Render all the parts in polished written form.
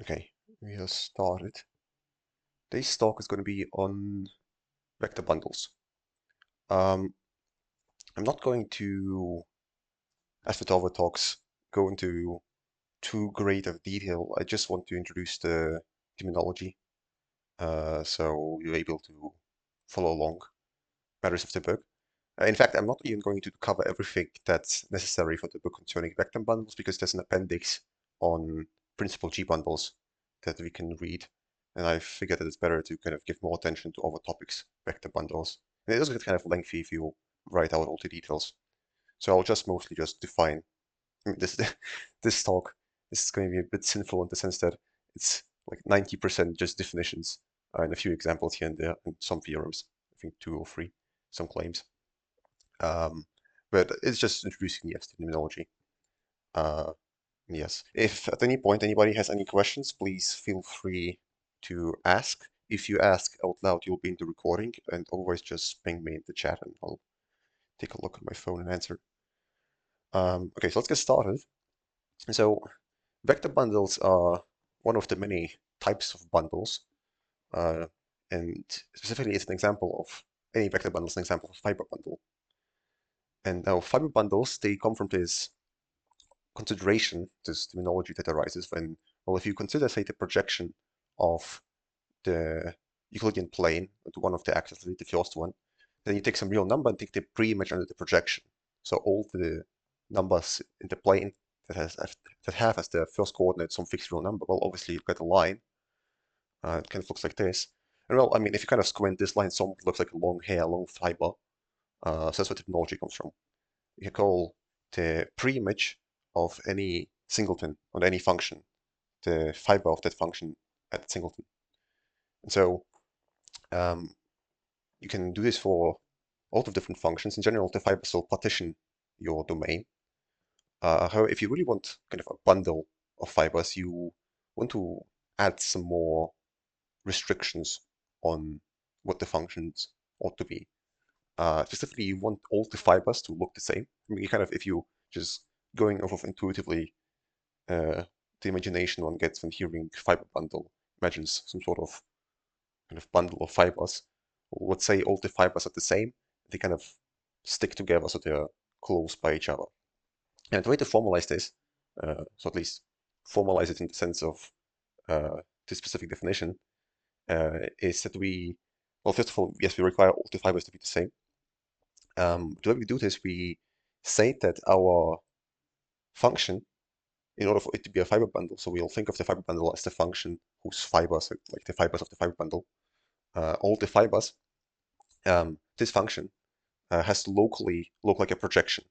Okay, we have started. Today's talk is going to be on vector bundles. I'm not going to, as with other talks, go into too great of detail. I just want to introduce the terminology so you're able to follow along matters of the book. In fact, I'm not even going to cover everything that's necessary for the book concerning vector bundles because there's an appendix on principal G bundles that we can read. And I figured that it's better to kind of give more attention to other topics, vector bundles. And it does get kind of lengthy if you write out all the details. So I'll just mostly just define. I mean, this this talk is going to be a bit sinful in the sense that it's like 90% just definitions and a few examples here and there and some theorems. I think 2 or 3, some claims. Um, but it's just introducing the terminology. Uh, yes. If at any point anybody has any questions, please feel free to ask. If you ask out loud, you'll be in the recording, and otherwise just ping me in the chat and I'll take a look at my phone and answer. Okay, so let's get started. So vector bundles are one of the many types of bundles, uh, and specifically it's an example of any vector bundle is an example of fiber bundle. And now fiber bundles, they come from this consideration, this terminology that arises when, well, if you consider, say, the projection of the Euclidean plane onto one of the axes, the first one, then you take some real number and take the pre-image under the projection. So all the numbers in the plane that have as the first coordinate some fixed real number, well, obviously you get a line. It kind of looks like this. And well, I mean, if you kind of squint, this line somewhat looks like a long hair, long fiber. So that's where the terminology comes from. You can call the pre-image of any singleton on any function the fiber of that function at singleton. And so you can do this for a lot of different functions. In general, the fibers will partition your domain. However, if you really want kind of a bundle of fibers, you want to add some more restrictions on what the functions ought to be. Specifically, you want all the fibers to look the same. I mean, you kind of, if you just going off of intuitively the imagination one gets when hearing fiber bundle, imagines some sort of kind of bundle of fibers. Let's say all the fibers are the same, they kind of stick together so they're close by each other. And the way to formalize this, so at least formalize it in the sense of this specific definition, is that we, well, first of all, yes, we require all the fibers to be the same. The way we do this, we say that our function, in order for it to be a fiber bundle, so we'll think of the fiber bundle as the function whose fibers, like the fibers of the fiber bundle, all the fibers, this function has to locally look like a projection.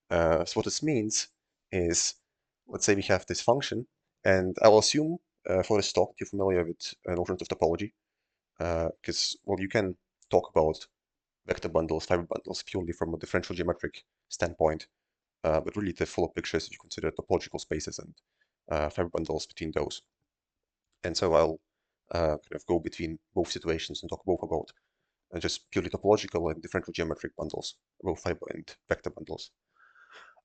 So what this means is, let's say we have this function, and I'll assume for this talk you're familiar with an alternative topology, because, well, you can talk about vector bundles, fiber bundles, purely from a differential geometric standpoint, but really the fuller picture is that you consider topological spaces and fiber bundles between those. And so I'll kind of go between both situations and talk both about just purely topological and differential geometric bundles, both fiber and vector bundles.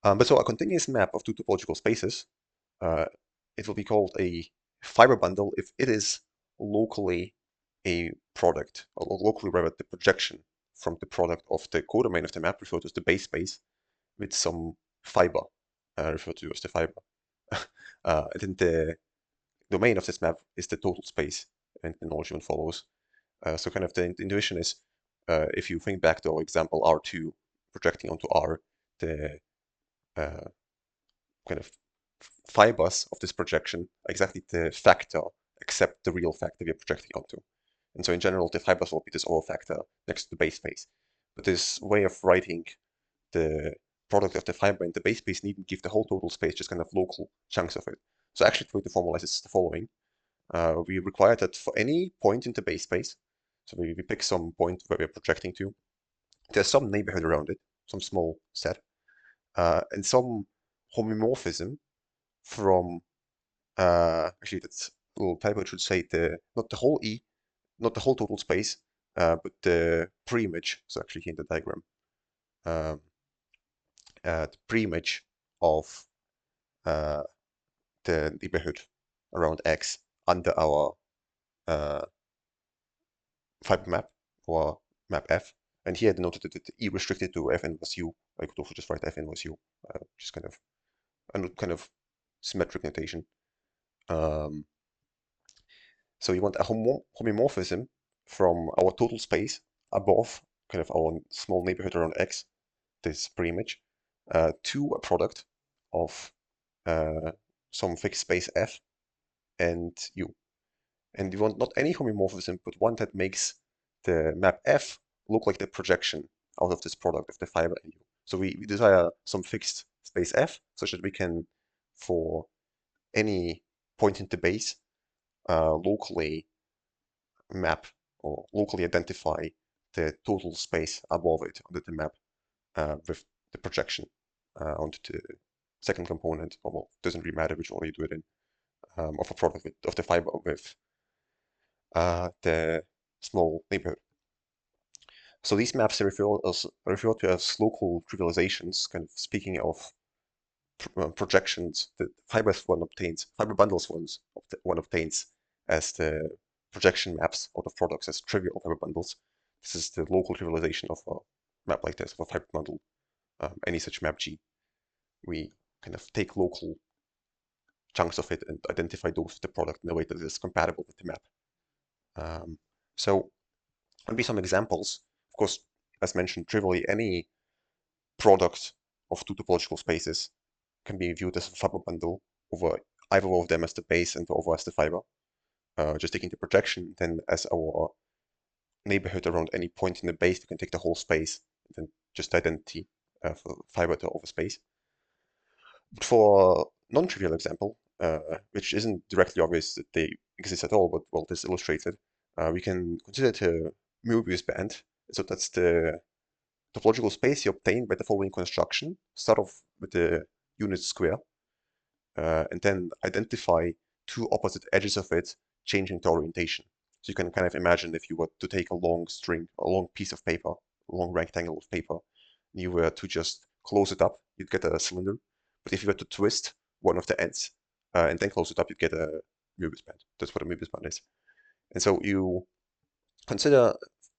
But so a continuous map of two topological spaces, it will be called a fiber bundle if it is locally a product, or locally rather the projection from the product of the codomain of the map, referred to as the base space, with some fiber, referred to as the fiber. And then the domain of this map is the total space, and the knowledge one follows. So kind of the intuition is, if you think back to our example R2 projecting onto R, the kind of fibers of this projection are exactly the factor except the real factor we are projecting onto. And so in general, the fibers will be this other factor next to the base space. But this way of writing the product of the fiber and the base space needn't give the whole total space, just kind of local chunks of it. So actually the way to formalize this is the following. We require that for any point in the base space, so we pick some point where we're projecting to, there's some neighborhood around it, some small set, and some homomorphism from, actually that's a little typo, it should say not the whole E, not the whole total space, but the pre-image, so actually here in the diagram, um, the pre-image of the neighborhood around X under our fiber map, or map F. And here I denoted that E restricted to F inverse U. I could also just write F inverse U, just kind of symmetric notation. So you want a homomorphism from our total space above kind of our small neighborhood around X, this preimage, to a product of some fixed space F and U. And you want not any homomorphism, but one that makes the map F look like the projection out of this product of the fiber and U. So we desire some fixed space F, such that we can, for any point in the base, locally map or locally identify the total space above it under the map with the projection onto the second component, or well, it doesn't really matter which order you do it in, of a product of the fiber with the small neighborhood. So these maps are referred to as local trivializations, kind of speaking of projections that fiber bundles one obtains as the projection maps out of products as trivial fiber bundles. This is the local trivialization of a map like this, of a fiber bundle. Any such map G, we kind of take local chunks of it and identify those with the product in a way that is compatible with the map. So maybe some examples. Of course, as mentioned, trivially, any product of two topological spaces can be viewed as a fiber bundle over either of them as the base and over as the fiber. Just taking the projection then as our neighborhood around any point in the base, we can take the whole space and then just the identity for fiber to over space. But for a non-trivial example, which isn't directly obvious that they exist at all, but well, this illustrates it, we can consider the Möbius band. So that's the topological space you obtain by the following construction. Start off with the unit square, and then identify two opposite edges of it changing the orientation. So you can kind of imagine if you were to take a long string, a long piece of paper, a long rectangle of paper, and you were to just close it up, you'd get a cylinder. But if you were to twist one of the ends and then close it up, you'd get a Möbius band. That's what a Möbius band is. And so you consider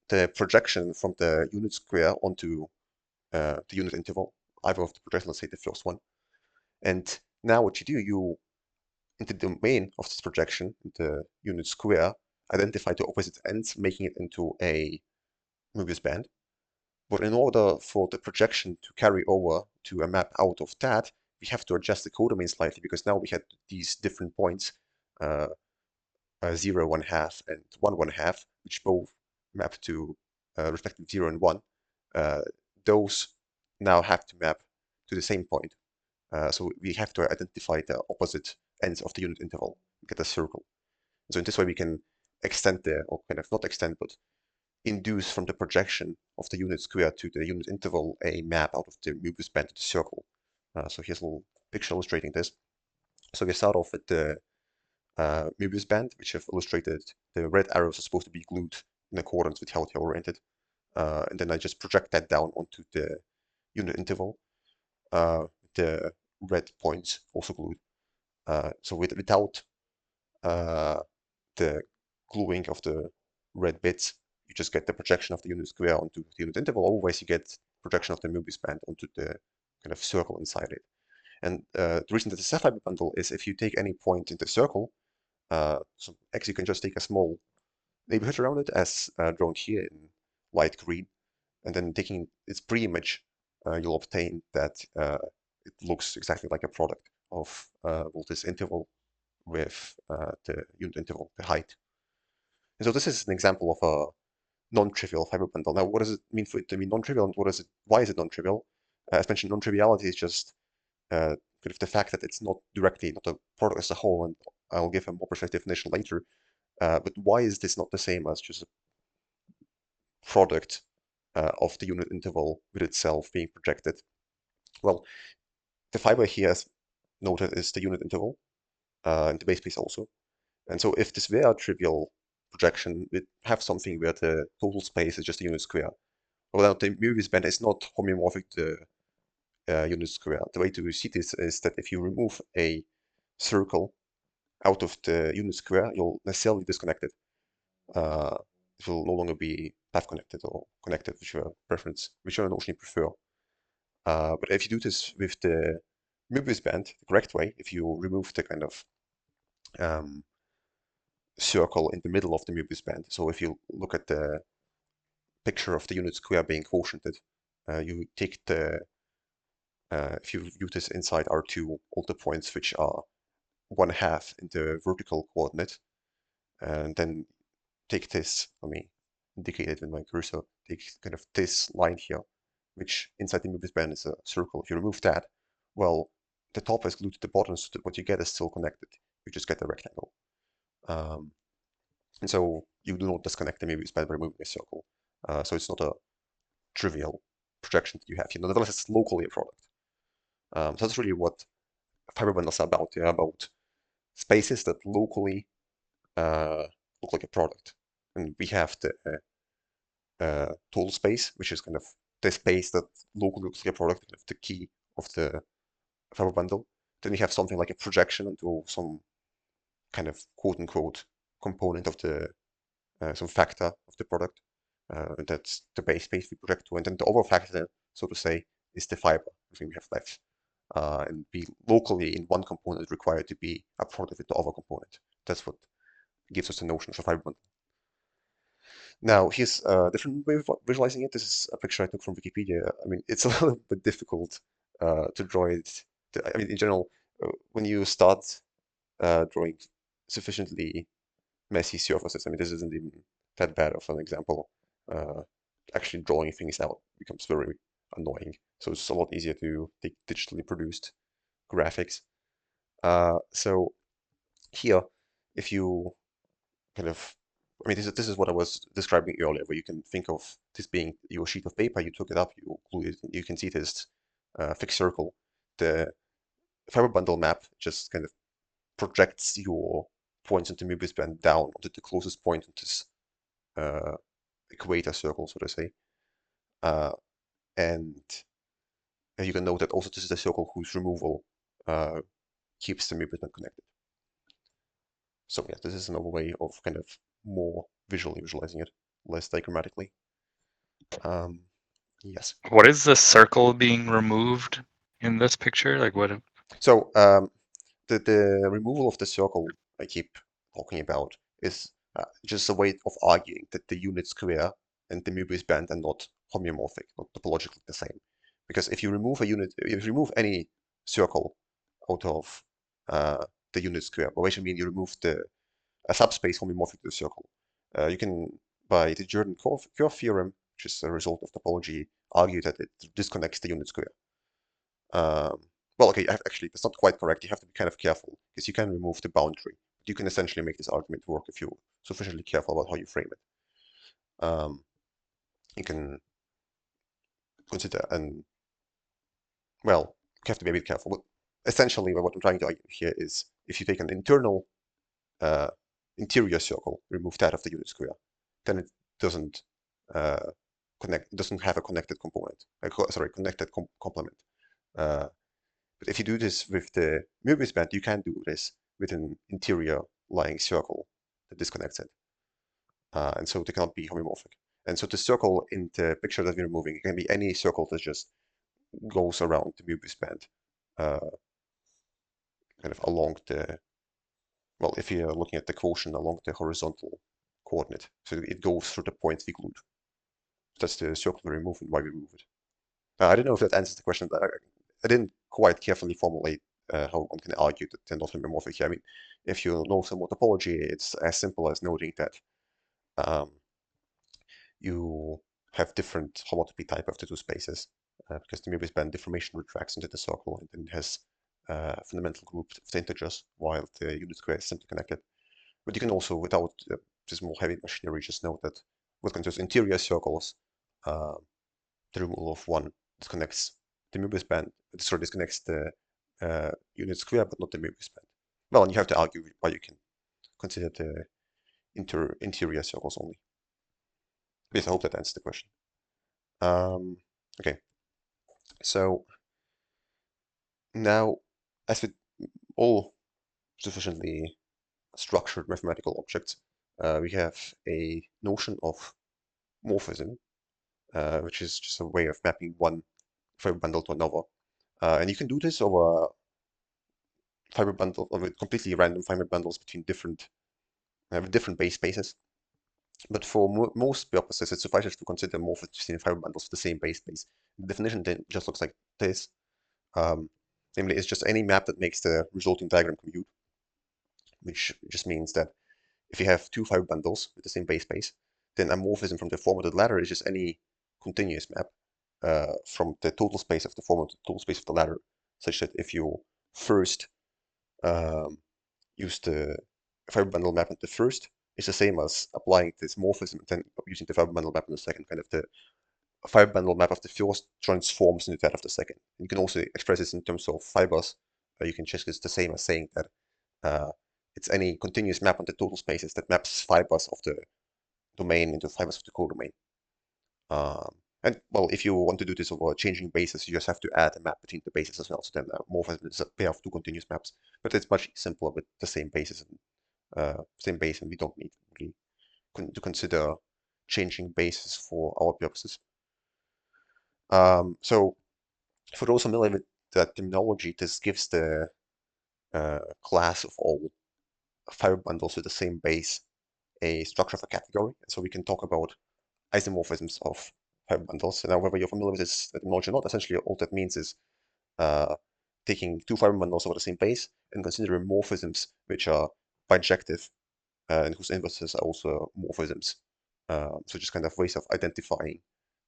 the projection from the unit square onto the unit interval, either of the projection, let's say the first one. And now what you do, you, in the domain of this projection, in the unit square, identify the opposite ends, making it into a Möbius band. But in order for the projection to carry over to a map out of that, we have to adjust the codomain slightly, because now we had these different points, 0, 1/2, and 1, 1/2, which both map to respectively 0 and 1. Those now have to map to the same point. So we have to identify the opposite ends of the unit interval, get a circle. So in this way we can extend or kind of not extend, but induce from the projection of the unit square to the unit interval a map out of the Möbius band to the circle. So here's a little picture illustrating this. So we start off with the Möbius band, which I've illustrated. The red arrows are supposed to be glued in accordance with how they're oriented. And then I just project that down onto the unit interval. The red points also glued. So without the gluing of the red bits, you just get the projection of the unit square onto the unit interval. Otherwise, you get projection of the Möbius band onto the kind of circle inside it. And the reason that it's a fiber bundle is if you take any point in the circle, so X, you can just take a small neighborhood around it, as drawn here in light green, and then taking its pre-image, you'll obtain that it looks exactly like a product of this interval with the unit interval, the height. And so this is an example of a non-trivial fiber bundle. Now, what does it mean for it to be non-trivial, and why is it non-trivial? As mentioned, non-triviality is just kind of the fact that it's not a product as a whole, and I'll give a more precise definition later. But why is this not the same as just a product of the unit interval with itself being projected? Well, the fiber here, as noted, is the unit interval, and the base space also. And so if this were a trivial projection, we'd have something where the total space is just a unit square. Well, now the Möbius band is not homeomorphic to the unit square. The way to see this is that if you remove a circle out of the unit square, you'll necessarily disconnect it. It will no longer be path connected or connected, whichever preference, whichever notion you prefer. But if you do this with the Möbius band the correct way, if you remove the kind of circle in the middle of the Möbius band, so if you look at the picture of the unit square being quotiented, you take the if you view this inside R2, all the points which are 1/2 in the vertical coordinate, and then take this, let me indicate it with my cursor, take kind of this line here, which inside the Möbius band is a circle. If you remove that, well, the top is glued to the bottom, so what you get is still connected. You just get a rectangle. And so you do not disconnect the Möbius band by removing a circle. So it's not a trivial projection that you have here. Nevertheless, it's locally a product. So that's really what fiber bundles are about. They're about spaces that locally look like a product. And we have the total space, which is kind of the space that locally looks like a product, kind of the key of the fiber bundle. Then we have something like a projection into some kind of quote-unquote component of the some factor of the product. And that's the base space we project to. And then the other factor, so to say, is the fiber, everything we have left. And be locally in one component required to be a product with the other component. That's what gives us the notion of a fiber bundle. Now, here's a different way of visualizing it. This is a picture I took from Wikipedia. I mean, it's a little bit difficult to draw it. I mean, in general, when you start drawing sufficiently messy surfaces, I mean, this isn't even that bad of an example. Actually, drawing things out becomes very annoying. So it's a lot easier to take digitally produced graphics. So here, if you kind of, I mean, this is what I was describing earlier, where you can think of this being your sheet of paper, you took it up, you glued it, you can see this fixed circle. The fiber bundle map just kind of projects your points into Möbius band down onto the closest point on this equator circle, so to say. And you can note that also this is a circle whose removal keeps the Möbius band connected. So yeah, this is another way of kind of more visually visualizing it, less diagrammatically. Yes. What is the circle being removed in this picture? Like what? So the removal of the circle I keep talking about is just a way of arguing that the unit square and the Möbius band are not homeomorphic, not topologically the same. Because if you remove if you remove any circle out of the unit square, by which I mean you remove a subspace homomorphic to the circle, you can, by the Jordan curve theorem, which is a result of topology, argue that it disconnects the unit square. Well, okay, actually, that's not quite correct. You have to be kind of careful because you can remove the boundary. But you can essentially make this argument work if you're sufficiently careful about how you frame it. You can consider, and well, you have to be a bit careful. But essentially, what I'm trying to argue here is if you take an internal interior circle, remove that of the unit square, then it doesn't doesn't have a connected component. Sorry, connected complement. But if you do this with the Möbius band, you can do this with an interior lying circle that disconnects it. And so they cannot be homomorphic. And so the circle in the picture that we're removing can be any circle that just goes around the Möbius band, kind of along the, well, if you're looking at the quotient along the horizontal coordinate. So it goes through the points we glued. That's the circle we remove and why we remove it. I don't know if that answers the question. I didn't quite carefully formulate how one can argue that they're not homomorphic here. I mean, if you know some more topology, it's as simple as noting that you have different homotopy type of the two spaces because the Möbius band deformation retracts into the circle and then has fundamental group of integers while the unit square is simply connected. But you can also, without this more heavy machinery, just note that with contains interior circles, the removal of one disconnects the Möbius band, sorry, disconnects the unit square, but not the Möbius band. Well, and you have to argue why you can consider the interior circles only. Yes, I hope that answers the question. Okay, so now, as with all sufficiently structured mathematical objects, we have a notion of morphism, which is just a way of mapping one fiber bundle to another. And you can do this over fiber bundle, or with completely random fiber bundles between different base spaces. But for most purposes, it suffices to consider morphisms between fiber bundles with the same base space. The definition then just looks like this. Um, Namely, it's just any map that makes the resulting diagram commute, which just means that if you have two fiber bundles with the same base space, then a morphism from the former to the latter is just any continuous map from the total space of the former to the total space of the latter, such that if you first um, use the fiber bundle map in the first, it's the same as applying this morphism and then using the fiber bundle map in the second. Kind of the fiber bundle map of the first transforms into that of the second. You can also express this in terms of fibers. You can check it's the same as saying that uh, it's any continuous map on the total spaces that maps fibers of the domain into fibers of the codomain. And well, if you want to do this over a changing basis, you just have to add a map between the bases as well. So then morphism is a pair of two continuous maps, but it's much simpler with the same basis and same base, and we don't need really to consider changing bases for our purposes. So for those familiar with that terminology, this gives the class of all fiber bundles with the same base a structure of a category. So we can talk about isomorphisms of fiber bundles. Now, whether you're familiar with this terminology or not, essentially all that means is uh, taking two fiber bundles over the same base and considering morphisms which are bijective and whose inverses are also morphisms. So just kind of ways of identifying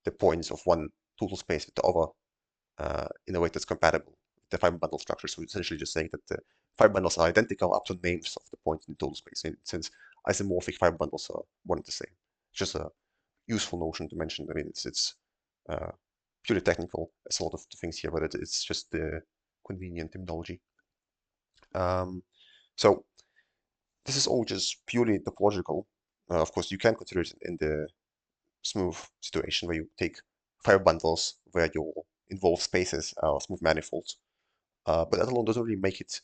the points of one total space with the other in a way that's compatible with the fiber bundle structure. So essentially just saying that the fiber bundles are identical up to names of the points in the total space, and since isomorphic fiber bundles are one and the same. It's just a useful notion to mention. I mean, it's uh, purely technical, as a lot of the things here, but it's just the convenient terminology. Um, so this is all just purely topological. Of course, you can consider it in the smooth situation where you take fiber bundles where your involved spaces are smooth manifolds. But that alone doesn't really make it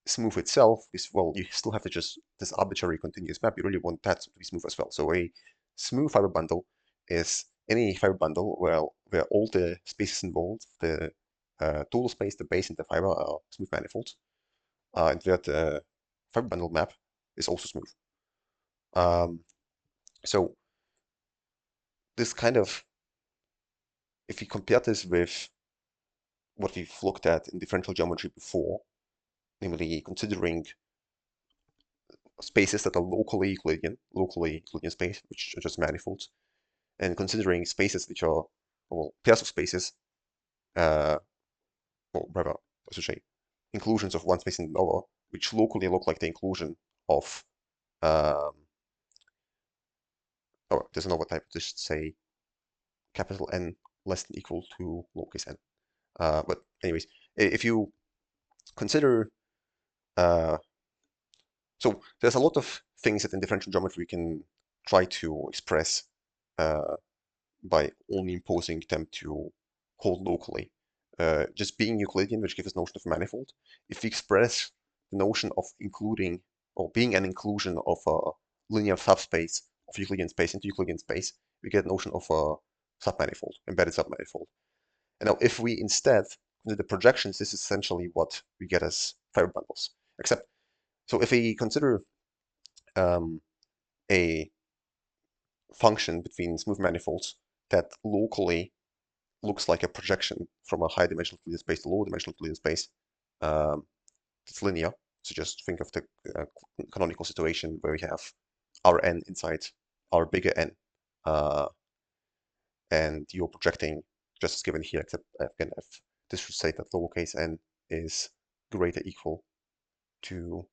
smooth itself. Because, well, you still have to just this arbitrary continuous map. You really want that to be smooth as well. So a smooth fiber bundle is any fiber bundle where all the spaces involved, the total space, the base, and the fiber are smooth manifolds. And that fiber bundle map is also smooth. Um, so this kind of, if you compare this with what we've looked at in differential geometry before, namely considering spaces that are locally Euclidean space, which are just manifolds, and considering spaces which are, well, pairs of spaces, uh, or rather, I should say, inclusions of one space in another, which locally look like the inclusion of, um, oh, there's another type, just say capital N less than equal to lowercase n. But anyways, if you consider, uh, so there's a lot of things that in differential geometry we can try to express uh, by only imposing them to hold locally. Just being Euclidean, which gives us notion of manifold. If we express the notion of including, or being an inclusion of a linear subspace of Euclidean space into Euclidean space, we get notion of a submanifold, embedded submanifold. And now if we instead consider the projections, this is essentially what we get as fiber bundles. Except, so if we consider um, a function between smooth manifolds that locally looks like a projection from a high dimensional Euclidean space to low dimensional Euclidean space. It's linear. So just think of the canonical situation where we have Rn inside our bigger n. And you're projecting just as given here, except again, if this should say that lowercase n is greater equal to,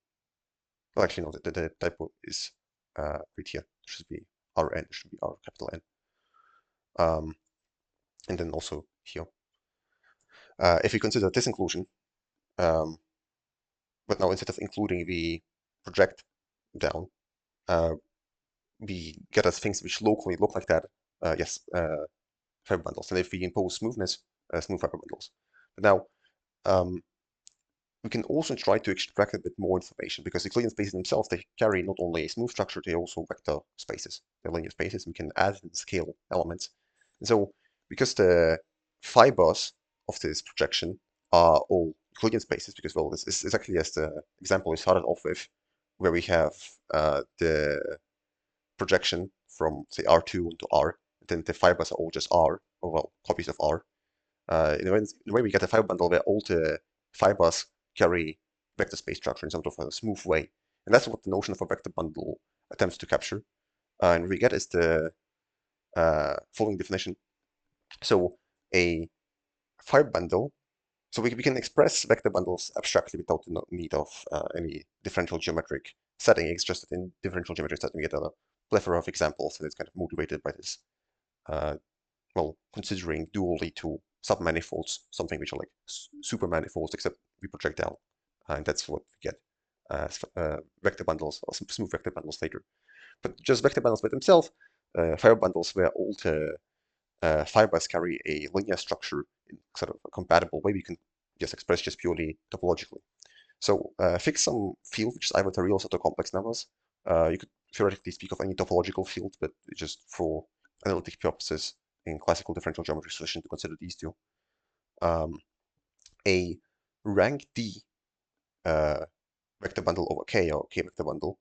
well, actually, no, the typo is right here. It should be Rn, it should be R capital N. And then also here. If we consider this inclusion, but now instead of including, we project down, we get us things which locally look like that. Yes, fiber bundles. And if we impose smoothness, smooth fiber bundles. But now, we can also try to extract a bit more information because the Euclidean spaces themselves, they carry not only a smooth structure, they also vector spaces, they're linear spaces. We can add and scale elements. And so because the fibers of this projection are all Euclidean spaces, because, well, this is exactly as the example we started off with, where we have the projection from, say, R2 into R, then the fibers are all just R, or, well, copies of R. In a way, we get a fiber bundle where all the fibers carry vector space structure in some sort of a smooth way. And that's what the notion of a vector bundle attempts to capture. And what we get is the following definition. So a fiber bundle, so we can express vector bundles abstractly without the need of any differential geometric setting. It's just that in differential geometric setting, we get a plethora of examples, and it's kind of motivated by this uh, well, considering dually to submanifolds, something which are like super manifolds, except we project down. And that's what we get as vector bundles or smooth vector bundles later. But just vector bundles by themselves, fiber bundles where all the fibers carry a linear structure in sort of a compatible way, we can just express just purely topologically. So fix some field, which is either the real set or complex numbers. You could theoretically speak of any topological field, but just for analytic purposes in classical differential geometry, it's sufficient to consider these two. A rank D vector bundle over K, or K vector bundle,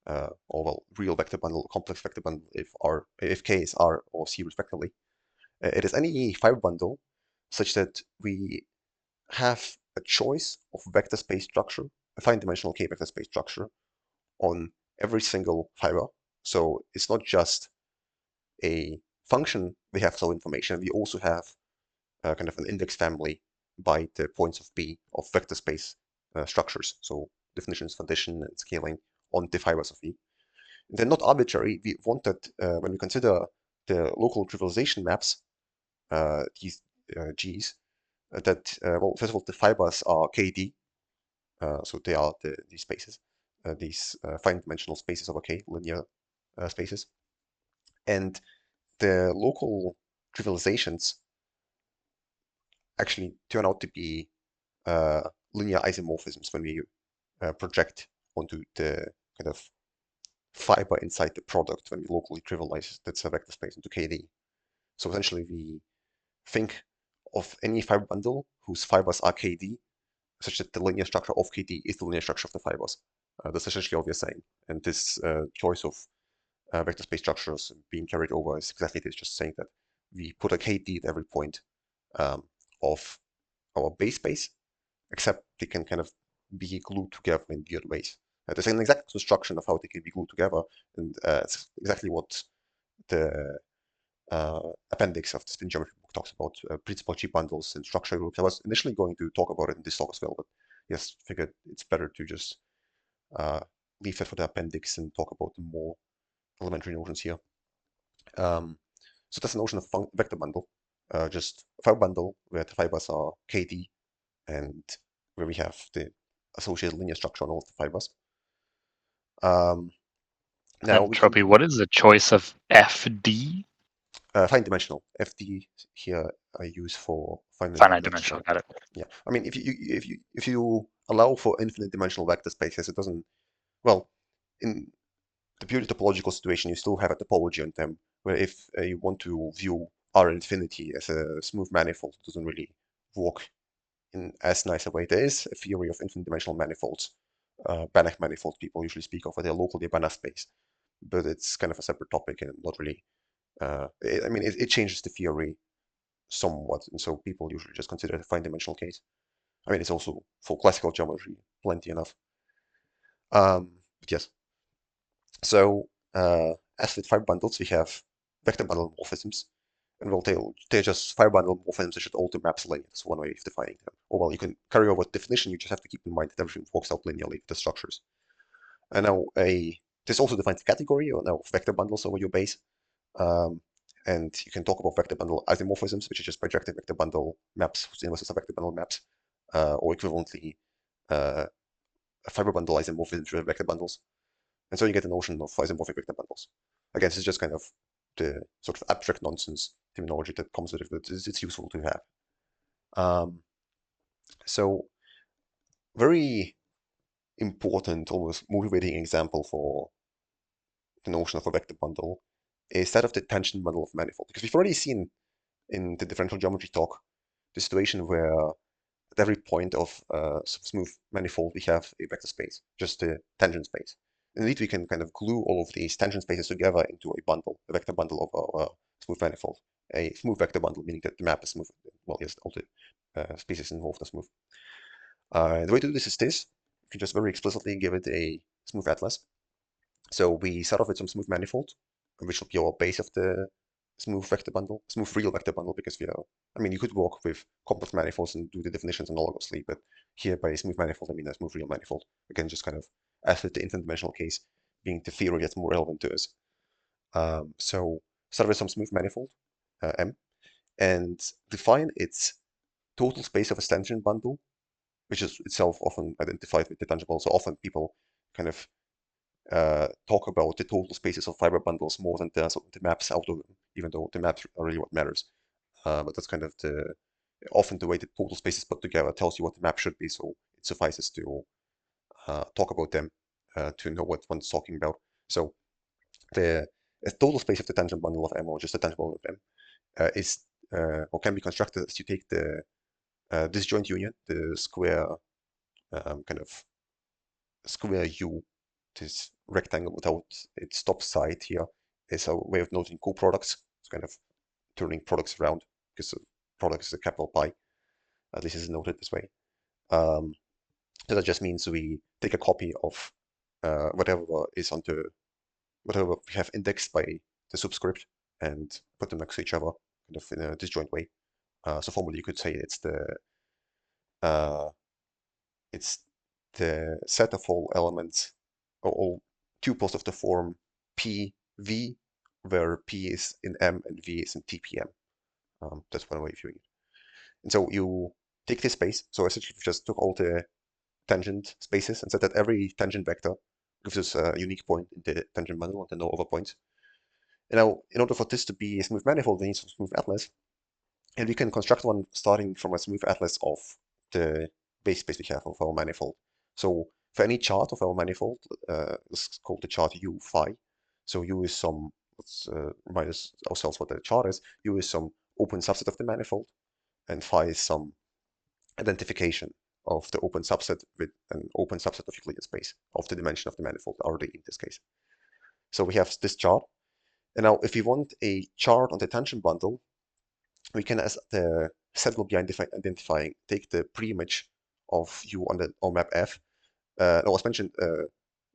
or, well, real vector bundle, complex vector bundle if K is R or C respectively. It is any fiber bundle such that we have a choice of vector space structure, a fine dimensional K vector space structure on every single fiber. So it's not just a function we have some information, we also have kind of an index family by the points of B of vector space structures. So definitions for addition and scaling on the fibers of V. They're not arbitrary. We want that when we consider the local trivialization maps, these Gs, that, well, first of all, the fibers are KD, so they are these spaces, these fine dimensional spaces over K, linear spaces. And the local trivializations actually turn out to be linear isomorphisms when we project onto the kind of fiber inside the product when we locally trivialize that vector space into KD. So essentially, we think of any fiber bundle whose fibers are KD, such that the linear structure of KD is the linear structure of the fibers. That's essentially what we're saying. And this choice of vector space structures being carried over is exactly this, just saying that we put a KD at every point of our base space, except they can kind of be glued together in weird ways. There's an exact construction of how they can be glued together, and it's exactly what the appendix of the spin geometry book talks about, principal G bundles and structure groups. I was initially going to talk about it in this talk as well, but yes, figured it's better to just leave that for the appendix and talk about the more elementary notions here. So that's the notion of vector bundle, just a fiber bundle where the fibers are KD and where we have the associated linear structure on all of the fibers. Now we can Tropy, what is the choice of FD? fine dimensional. FD here I use for Finite dimensional, got it. Yeah, I mean, if you allow for infinite dimensional vector spaces, it doesn't, well, in the purely topological situation, you still have a topology on them, where if you want to view R infinity as a smooth manifold, it doesn't really work in as nice a way. There is a theory of infinite dimensional manifolds, Banach manifolds people usually speak of, where they're locally Banach space, but it's kind of a separate topic and not really, I mean, it changes the theory somewhat, and so people usually just consider it a fine dimensional case. I mean, it's also for classical geometry plenty enough. But yes, so as with fiber bundles, we have vector bundle morphisms, and well, they're just fiber bundle morphisms that should alter maps linear. That's one way of defining them. Or, well, you can carry over definition. You just have to keep in mind that everything works out linearly with the structures. And now this also defines the category or now vector bundles over your base. And you can talk about vector bundle isomorphisms, which is just projected vector bundle maps whose inverses are vector bundle maps, or equivalently, fiber bundle isomorphisms with vector bundles. And so you get the notion of isomorphic vector bundles. Again, this is just kind of the sort of abstract nonsense terminology that comes with it, but it's useful to have. So very important, almost motivating example for the notion of a vector bundle is that of the tangent bundle of manifold. Because we've already seen in the differential geometry talk the situation where at every point of smooth manifold we have a vector space, just a tangent space. And indeed, we can kind of glue all of these tangent spaces together into a bundle, a vector bundle of our smooth manifold. A smooth vector bundle, meaning that the map is smooth. Well, yes, all the species involved are smooth. The way to do this is this. You can just very explicitly give it a smooth atlas. So we start off with some smooth manifold, which will be our base of the smooth vector bundle, smooth real vector bundle, because we are, I mean, you could work with complex manifolds and do the definitions analogously, but here by smooth manifold, I mean a smooth real manifold. Again, just kind of as with the infinite dimensional case, being the theory that's more relevant to us. So start with some smooth manifold, M, and define its total space of a tangent bundle, which is itself often identified with the tangible. So often people kind of talk about the total spaces of fiber bundles more than the maps out of them, even though the maps are really what matters. But that's kind of often the way the total space is put together tells you what the map should be, so it suffices to talk about them to know what one's talking about. So the total space of the tangent bundle of M, or just the tangent bundle of M, is or can be constructed as you take the disjoint union, the square kind of square U, this rectangle without its top side here, is a way of noting coproducts. It's kind of turning products around because product is a capital Pi. At least it's noted this way. Um, so that just means we take a copy of whatever is on the whatever we have indexed by the subscript and put them next to each other, kind of in a disjoint way. So formally, you could say uh, it's the set of all elements, or all tuples of the form PV, where P is in M and V is in TPM. That's one way of viewing it. And so you take this space. So essentially, we just took all the tangent spaces and said that every tangent vector gives us a unique point in the tangent bundle and then no other points. And now, in order for this to be a smooth manifold, we need some smooth atlas. And we can construct one starting from a smooth atlas of the base space we have of our manifold. So for any chart of our manifold, let's call the chart U phi. So U is some, let's remind ourselves what the chart is. U is some open subset of the manifold, and phi is some identification of the open subset with an open subset of Euclidean space of the dimension of the manifold, RD in this case. So we have this chart. And now if we want a chart on the tangent bundle, we can, as the set will be identifying, take the pre-image of U on the on map F. Now, as mentioned,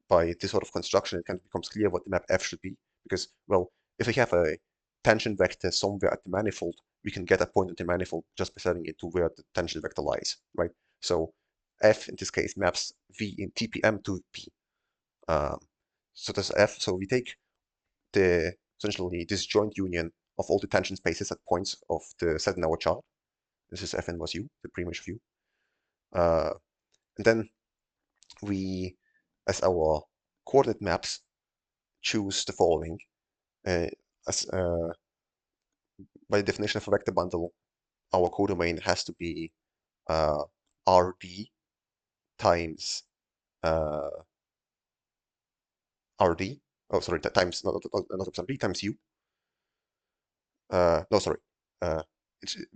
by this sort of construction, it kind of becomes clear what the map F should be, because, well, if we have a tangent vector somewhere at the manifold, we can get a point at the manifold just by setting it to where the tangent vector lies, right? So F in this case maps V in TPM to P. Um, so that's F. So we take the essentially disjoint union of all the tangent spaces at points of the set in our chart. This is Fn was U, the pre-image of U. And then we, as our coordinate maps, choose the following. As by definition of a vector bundle, our codomain has to be RD times uh, RD. Oh, sorry, times not RD times U. No, sorry. Uh,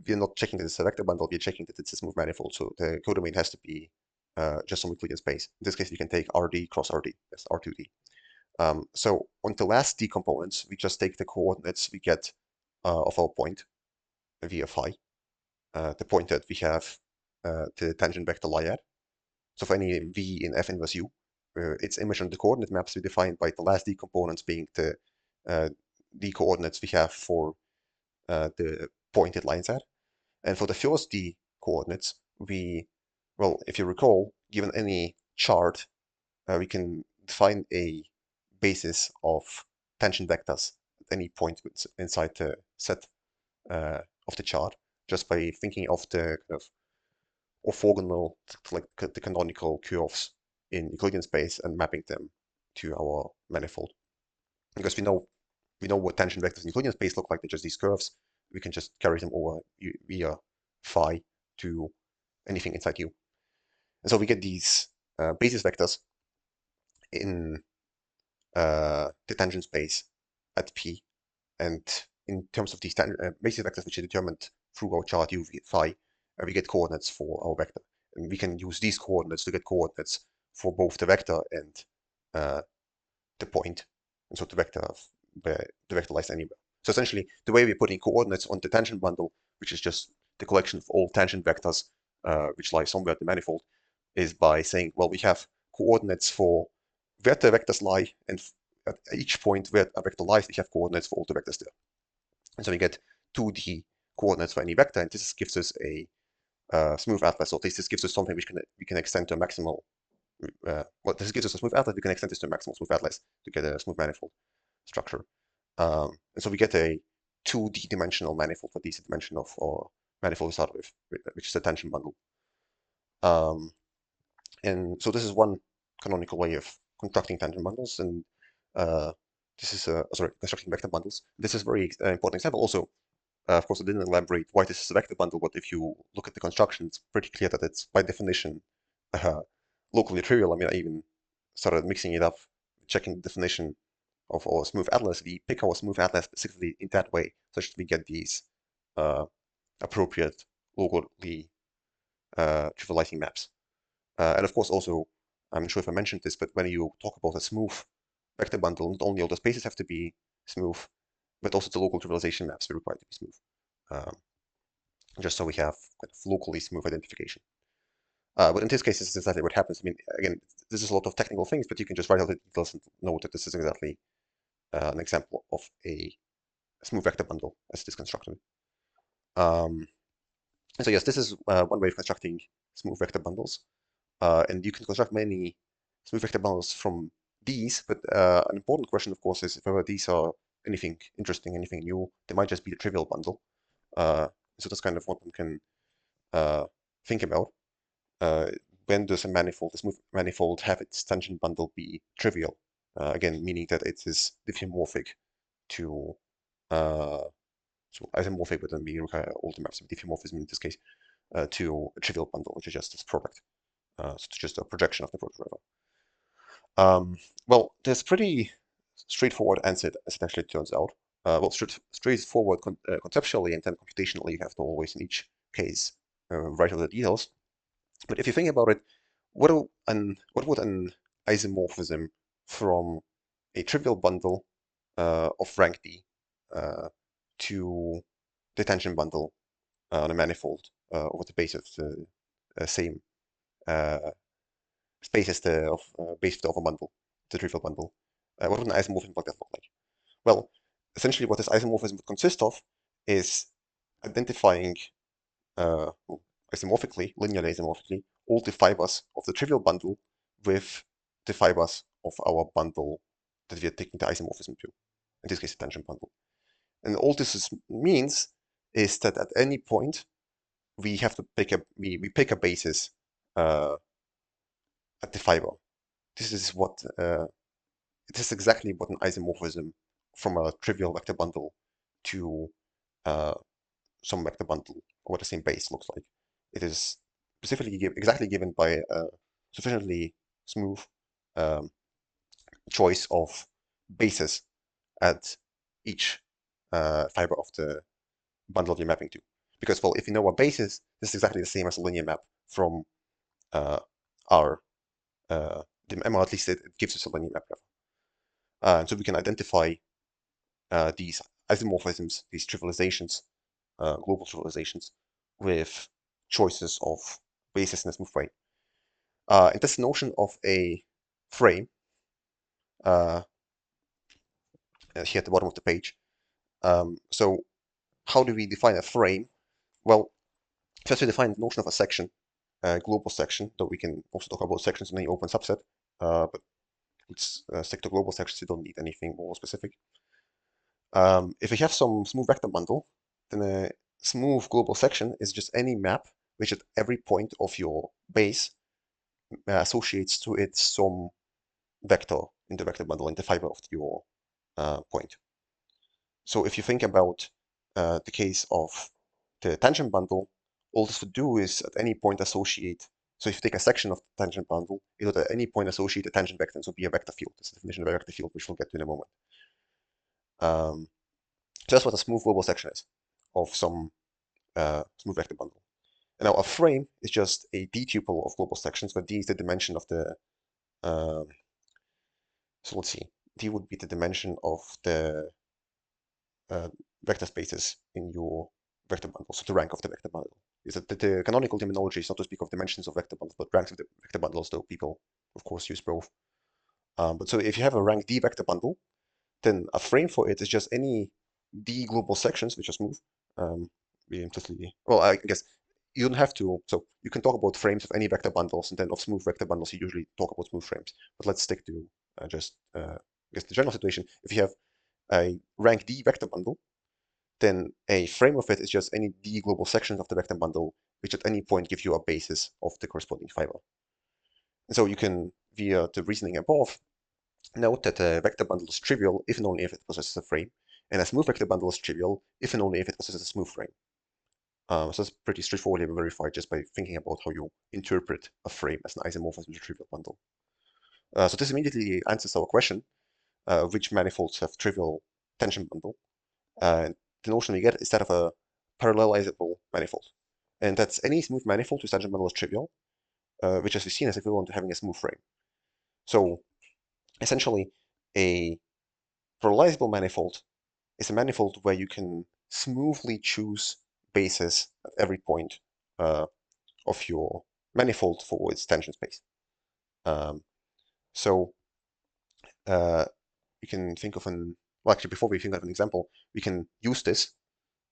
we're not checking that it's a vector bundle. We're checking that it's a smooth manifold. So the codomain has to be just some Euclidean space. In this case, we can take RD cross RD. That's R2D. So on the last D components, we just take the coordinates we get of our point via phi, the point that we have the tangent vector lie at. So for any V in F inverse U, its image on the coordinate maps we define by the last D components being the D coordinates we have for the point it lies at. And for the first D coordinates, well, if you recall, given any chart, we can define a basis of tangent vectors at any point inside the set of the chart, just by thinking of the kind of orthogonal, like the canonical curves in Euclidean space and mapping them to our manifold. Because we know what tangent vectors in Euclidean space look like. They're just these curves. We can just carry them over via phi to anything inside U. And so we get these basis vectors in the tangent space at P. And in terms of these basis vectors, which are determined through our chart u phi, we get coordinates for our vector. And we can use these coordinates to get coordinates for both the vector and the point. And so the vector lies anywhere. So essentially, the way we're putting coordinates on the tangent bundle, which is just the collection of all tangent vectors, which lie somewhere at the manifold, is by saying, well, we have coordinates for where the vectors lie, and at each point where a vector lies, we have coordinates for all the vectors there. And so we get 2D coordinates for any vector, and this gives us a smooth atlas, or this gives us something which we can extend to a maximal. Well, this gives us a smooth atlas. We can extend this to a maximal smooth atlas to get a smooth manifold structure. And so we get a 2D dimensional manifold for DC dimension of our manifold to start with, which is a tangent bundle. And so this is one canonical way of constructing tangent bundles, and this is constructing vector bundles. This is a very important example. Also, of course, I didn't elaborate why this is a vector bundle, but if you look at the construction, it's pretty clear that it's by definition locally trivial. I mean, I even started mixing it up, checking the definition of our smooth atlas. We pick our smooth atlas specifically in that way, such that we get these appropriate locally trivializing maps. And of course, also, I'm not sure if I mentioned this, but when you talk about a smooth vector bundle, not only all the spaces have to be smooth, but also the local trivialization maps are required to be smooth. Just so we have kind of locally smooth identification. But in this case, this is exactly what happens. I mean, again, this is a lot of technical things, but you can just write out the details and know that this is exactly an example of a smooth vector bundle as it is constructed. So yes, this is one way of constructing smooth vector bundles. And you can construct many smooth vector bundles from these, but an important question, of course, is whether these are anything interesting, anything new. They might just be a trivial bundle. So that's kind of what one can think about. When does a smooth manifold, have its tangent bundle be trivial? Again, meaning that it is diffeomorphic to so isomorphic, but then we require all the maps of diffeomorphism in this case to a trivial bundle, which is just this product. So it's just a projection of the product, rather. Well, there's pretty straightforward answer as it actually turns out. Well, straightforward conceptually, and then computationally, you have to always in each case write out the details. But if you think about it, what would an isomorphism from a trivial bundle of rank D to the tangent bundle on a manifold over the base of the same space as the base of the other bundle, the trivial bundle? What would an isomorphism like that look like? Well, essentially, what this isomorphism would consist of is identifying well, isomorphically, linearly isomorphically, all the fibers of the trivial bundle with the fibers of our bundle that we are taking the isomorphism to, in this case, the tangent bundle. And all this means is that at any point, we have to we pick a basis at the fiber. This is what this is exactly what an isomorphism from a trivial vector bundle to some vector bundle over the same base looks like. It is specifically exactly given by a sufficiently smooth choice of bases at each fiber of the bundle you're mapping to. Because, well, if you know what base is, this is exactly the same as a linear map from R. Or at least it gives us a linear map. So we can identify these isomorphisms, these trivializations, global trivializations, with choices of basis in a smooth way. And this notion of a frame, here at the bottom of the page. So how do we define a frame? Well, first we define the notion of a section, a global section, though we can also talk about sections in any open subset, but let's stick to global sections. You don't need anything more specific. If we have some smooth vector bundle, then a smooth global section is just any map which at every point of your base associates to it some vector in the vector bundle in the fiber of your point. So if you think about the case of the tangent bundle, all this would do is at any point associate So if you take a section of the tangent bundle, it would at any point associate a tangent vector, and so be a vector field. This is the definition of a vector field, which we'll get to in a moment. So that's what a smooth global section is of some smooth vector bundle. And now a frame is just a d-tuple of global sections, but d is the dimension of the, um, so let's see, d would be the dimension of the vector spaces in your vector bundle, so the rank of the vector bundle. Is that the canonical terminology is not to speak of dimensions of vector bundles, but ranks of the vector bundles, though people, of course, use both. But so if you have a rank d vector bundle, then a frame for it is just any d global sections, which are smooth. We implicitly, well, I guess you don't have to. So you can talk about frames of any vector bundles, and then of smooth vector bundles, you usually talk about smooth frames. But let's stick to just, I guess, the general situation. If you have a rank d vector bundle, then a frame of it is just any d global sections of the vector bundle, which at any point give you a basis of the corresponding fiber. And so you can, via the reasoning above, note that a vector bundle is trivial if and only if it possesses a frame, and a smooth vector bundle is trivial if and only if it possesses a smooth frame. So it's pretty straightforwardly verified just by thinking about how you interpret a frame as an isomorphism to a trivial bundle. So this immediately answers our question, which manifolds have trivial tangent bundle? And the notion we get is that of a parallelizable manifold. And that's any smooth manifold whose tangent bundle is trivial, which as we've seen is equivalent to having a smooth frame. So essentially, a parallelizable manifold is a manifold where you can smoothly choose bases at every point of your manifold for its tangent space. Um, so you can think of well, actually, before we think of an example, we can use this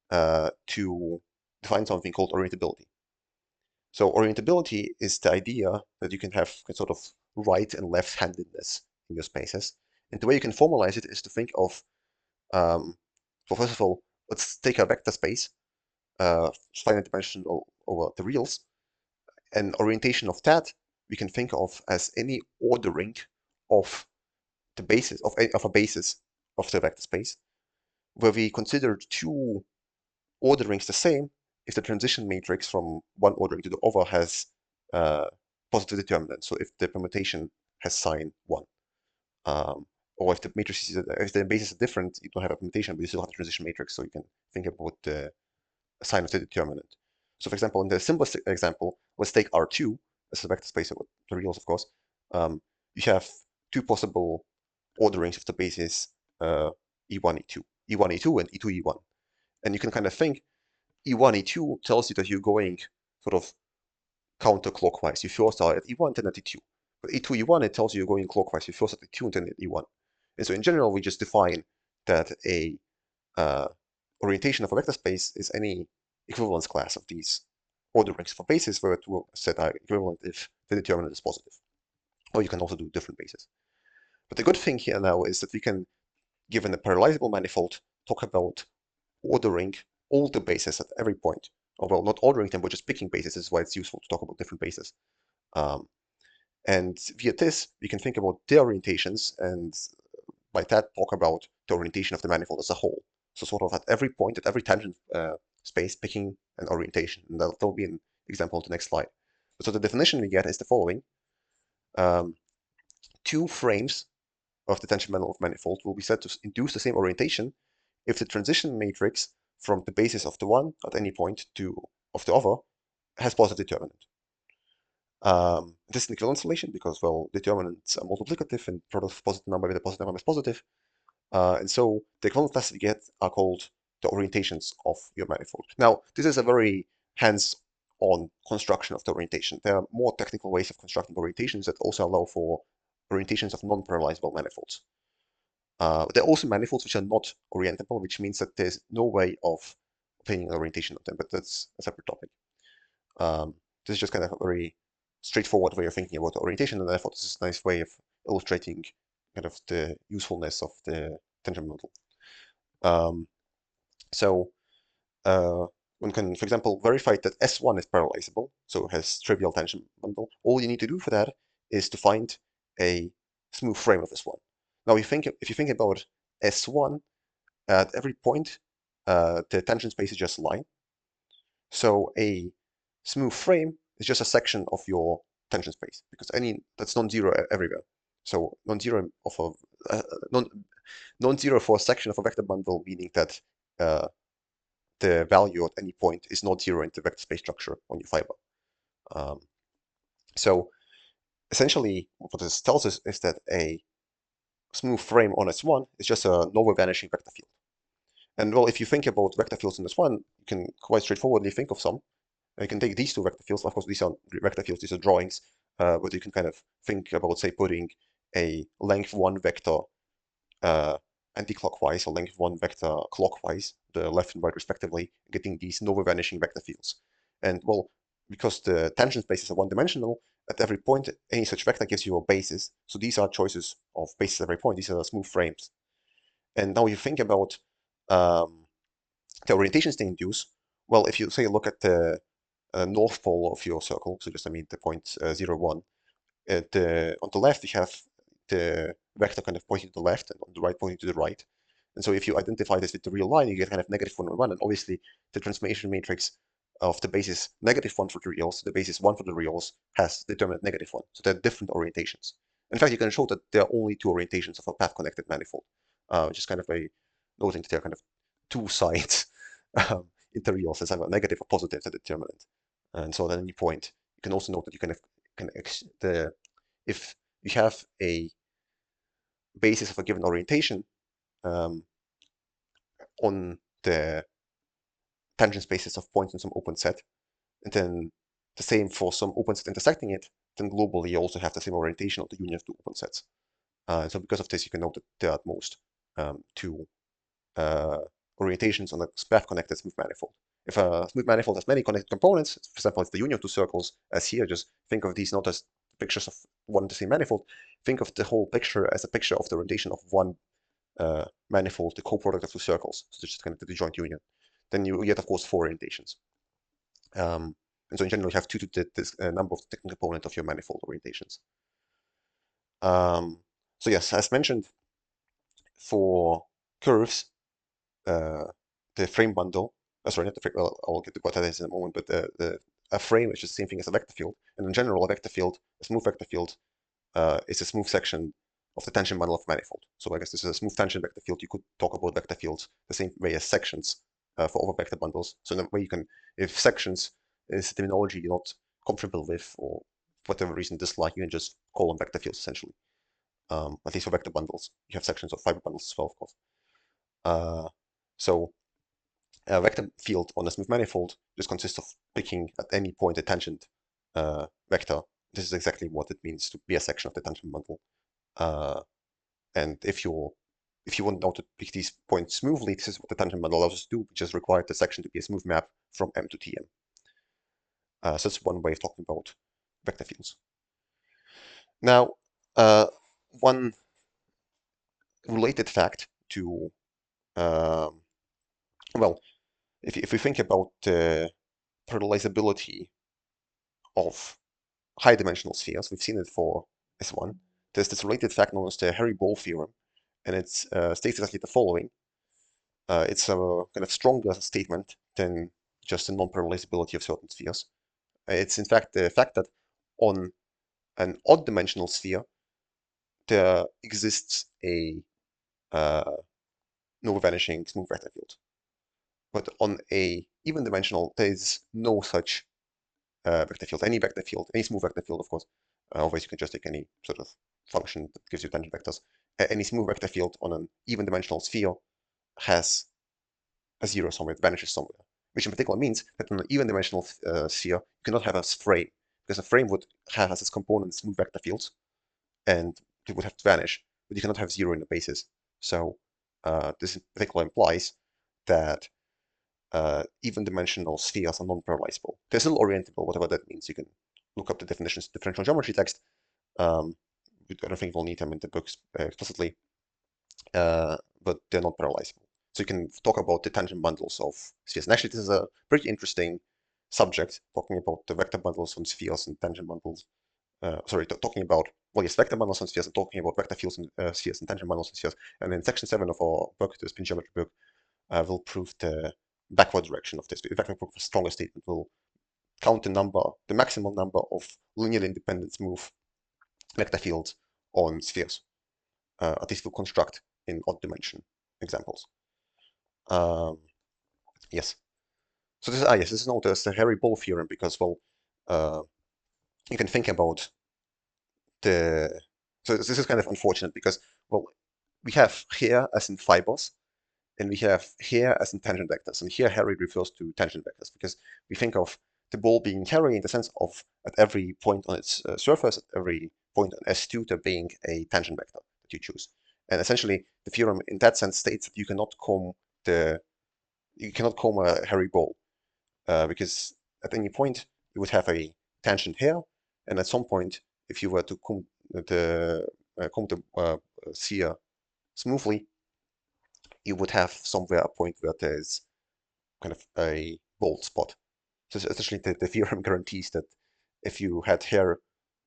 to define something called orientability. So orientability is the idea that you can have sort of right and left-handedness in your spaces. And the way you can formalize it is to think of, well, first of all, let's take a vector space, finite dimensional over the reals, and orientation of that we can think of as any ordering of the basis of a basis of the vector space, where we consider two orderings the same if the transition matrix from one ordering to the other has positive determinant. So if the permutation has sign 1. Or if the matrices, if the bases are different, you don't have a permutation, but you still have a transition matrix, so you can think about the sign of the determinant. So for example, in the simplest example, let's take R2 as a vector space of the reals, of course. You have two possible orderings of the bases E1, E2, E1, E2, and E2, E1. And you can kind of think E1, E2 tells you that you're going sort of counterclockwise. You first are at E1, then at E2. But E2, E1, it tells you you're going clockwise. You first at E2, and then at E1. And so in general, we just define that a orientation of a vector space is any equivalence class of these orderings for bases where it will set are equivalent if the determinant is positive. Or you can also do different bases. But the good thing here now is that we can, given a parallelizable manifold, talk about ordering all the bases at every point. Or, well, not ordering them, but just picking bases. This is why it's useful to talk about different bases. And via this, we can think about their orientations, and by that, talk about the orientation of the manifold as a whole. So sort of at every point, at every tangent space, picking an orientation. And that'll be an example on the next slide. So the definition we get is the following. Two frames of the tangent bundle of manifold will be said to induce the same orientation if the transition matrix from the basis of the one at any point to of the other has positive determinant. This is an equivalence relation because, well, determinants are multiplicative and product of positive number with a positive number is positive. And so the equivalent classes we get are called the orientations of your manifold. Now, this is a very hands-on construction of the orientation. There are more technical ways of constructing orientations that also allow for orientations of non-parallelizable manifolds. There are also manifolds which are not orientable, which means that there's no way of obtaining an orientation of them, but that's a separate topic. This is just kind of a very straightforward way of thinking about the orientation, and I thought this is a nice way of illustrating kind of the usefulness of the tangent model. So one can, for example, verify that S1 is parallelizable, so it has trivial tangent bundle. All you need to do for that is to find a smooth frame of S1. Now, if you think about S1, at every point, the tangent space is just a line. So a smooth frame is just a section of your tension space because that's non-zero everywhere. So non-zero of a non-zero for a section of a vector bundle, meaning that uh, the value at any point is not zero in the vector space structure on your fiber. Um, so essentially, what this tells us is that a smooth frame on S1 is just a nowhere vanishing vector field. And well, if you think about vector fields in S1, you can quite straightforwardly think of some. You can take these two vector fields. Of course, these are vector fields, these are drawings, but you can kind of think about, say, putting a length 1 vector anti-clockwise or length 1 vector clockwise, the left and right respectively, getting these nowhere vanishing vector fields. And well, because the tangent spaces are one-dimensional, at every point, any such vector gives you a basis. So these are choices of bases at every point. These are smooth frames. And now you think about um, the orientations they induce. Well, if you say look at the north pole of your circle, so just I mean the point 0, 1, on the left, you have the vector kind of pointing to the left and on the right pointing to the right. And so if you identify this with the real line, you get kind of negative 1 and 1. And obviously, the transformation matrix of the basis negative 1 for the reals, the basis 1 for the reals has determinant negative 1. So they're different orientations. In fact, you can show that there are only two orientations of a path-connected manifold, which is kind of a noting that there are kind of two sides in the reals as either negative or positive as a determinant. And so at any point, you can also note that you if you have a basis of a given orientation um, on the tangent spaces of points in some open set, and then the same for some open set intersecting it, then globally you also have the same orientation of the union of two open sets. So because of this, you can note that there are at most two uh, orientations on a path-connected smooth manifold. If a smooth manifold has many connected components, for example, it's the union of two circles, as here, just think of these not as pictures of one and the same manifold. Think of the whole picture as a picture of the orientation of one manifold, the coproduct of two circles, so just kind of the joint union. Then you get, of course, four orientations. And so in general, you have two to this number of technical component of your manifold orientations. So yes, as mentioned, for curves, the frame bundle, sorry, not the frame, well, I'll get to what that is in a moment, but a frame is just the same thing as a vector field. And in general, a vector field, a smooth vector field, is a smooth section of the tangent bundle of manifold. So I guess this is a smooth tangent vector field. You could talk about vector fields the same way as sections for other vector bundles. So in that way you can, if sections is a terminology you're not comfortable with or for whatever reason dislike, you can just call them vector fields essentially. At least for vector bundles. You have sections of fiber bundles as well, of course. So a vector field on a smooth manifold just consists of picking at any point a tangent vector. This is exactly what it means to be a section of the tangent bundle. And if you want now to pick these points smoothly, this is what the tangent bundle allows us to do. We just require the section to be a smooth map from M to Tm. So that's one way of talking about vector fields. Now, one related fact to, well, if we think about the parallelizability of high-dimensional spheres, we've seen it for S1. There's this related fact known as the Harry-Ball theorem, and it states exactly the following. It's a kind of stronger statement than just the non-parallelizability of certain spheres. It's in fact the fact that on an odd-dimensional sphere, there exists a no vanishing smooth vector field. But on a even-dimensional, there is no such vector field. Any vector field, any smooth vector field, of course. Otherwise, you can just take any sort of function that gives you tangent vectors. Any smooth vector field on an even-dimensional sphere has a zero somewhere, it vanishes somewhere. Which in particular means that on an even-dimensional sphere, you cannot have a frame, because a frame would have as its components smooth vector fields, and it would have to vanish, but you cannot have zero in the basis. So this in particular implies that even-dimensional spheres are non-parallelizable. They're still orientable, whatever that means. You can look up the definitions, differential geometry text. I don't think we'll need them in the books explicitly, but they're not parallelizable. So you can talk about the tangent bundles of spheres. And actually, this is a pretty interesting subject, talking about the vector bundles on spheres and tangent bundles. Sorry, talking about, well, yes, vector bundles on spheres and talking about vector fields and spheres and tangent bundles on spheres. And in section 7 of our book, the spin geometry book, will prove the backward direction of this. In fact, the stronger statement will count the maximal number of linearly independent smooth vector fields on spheres. At least we'll construct in odd dimension examples. Um, yes. So this is known as the Harry-Ball theorem because, well, uh, you can think about the. So this is kind of unfortunate because, well, we have here as in fibers, and we have here as in tangent vectors. And here Harry refers to tangent vectors because we think of the ball being Harry in the sense of at every point on its surface, at every point on S2, there being a tangent vector that you choose. And essentially, the theorem in that sense states that you cannot comb a Harry ball because at any point you would have a tangent here, and at some point, if you were to comb the sphere smoothly, you would have somewhere a point where there's kind of a bald spot. So essentially, the theorem guarantees that if you had hair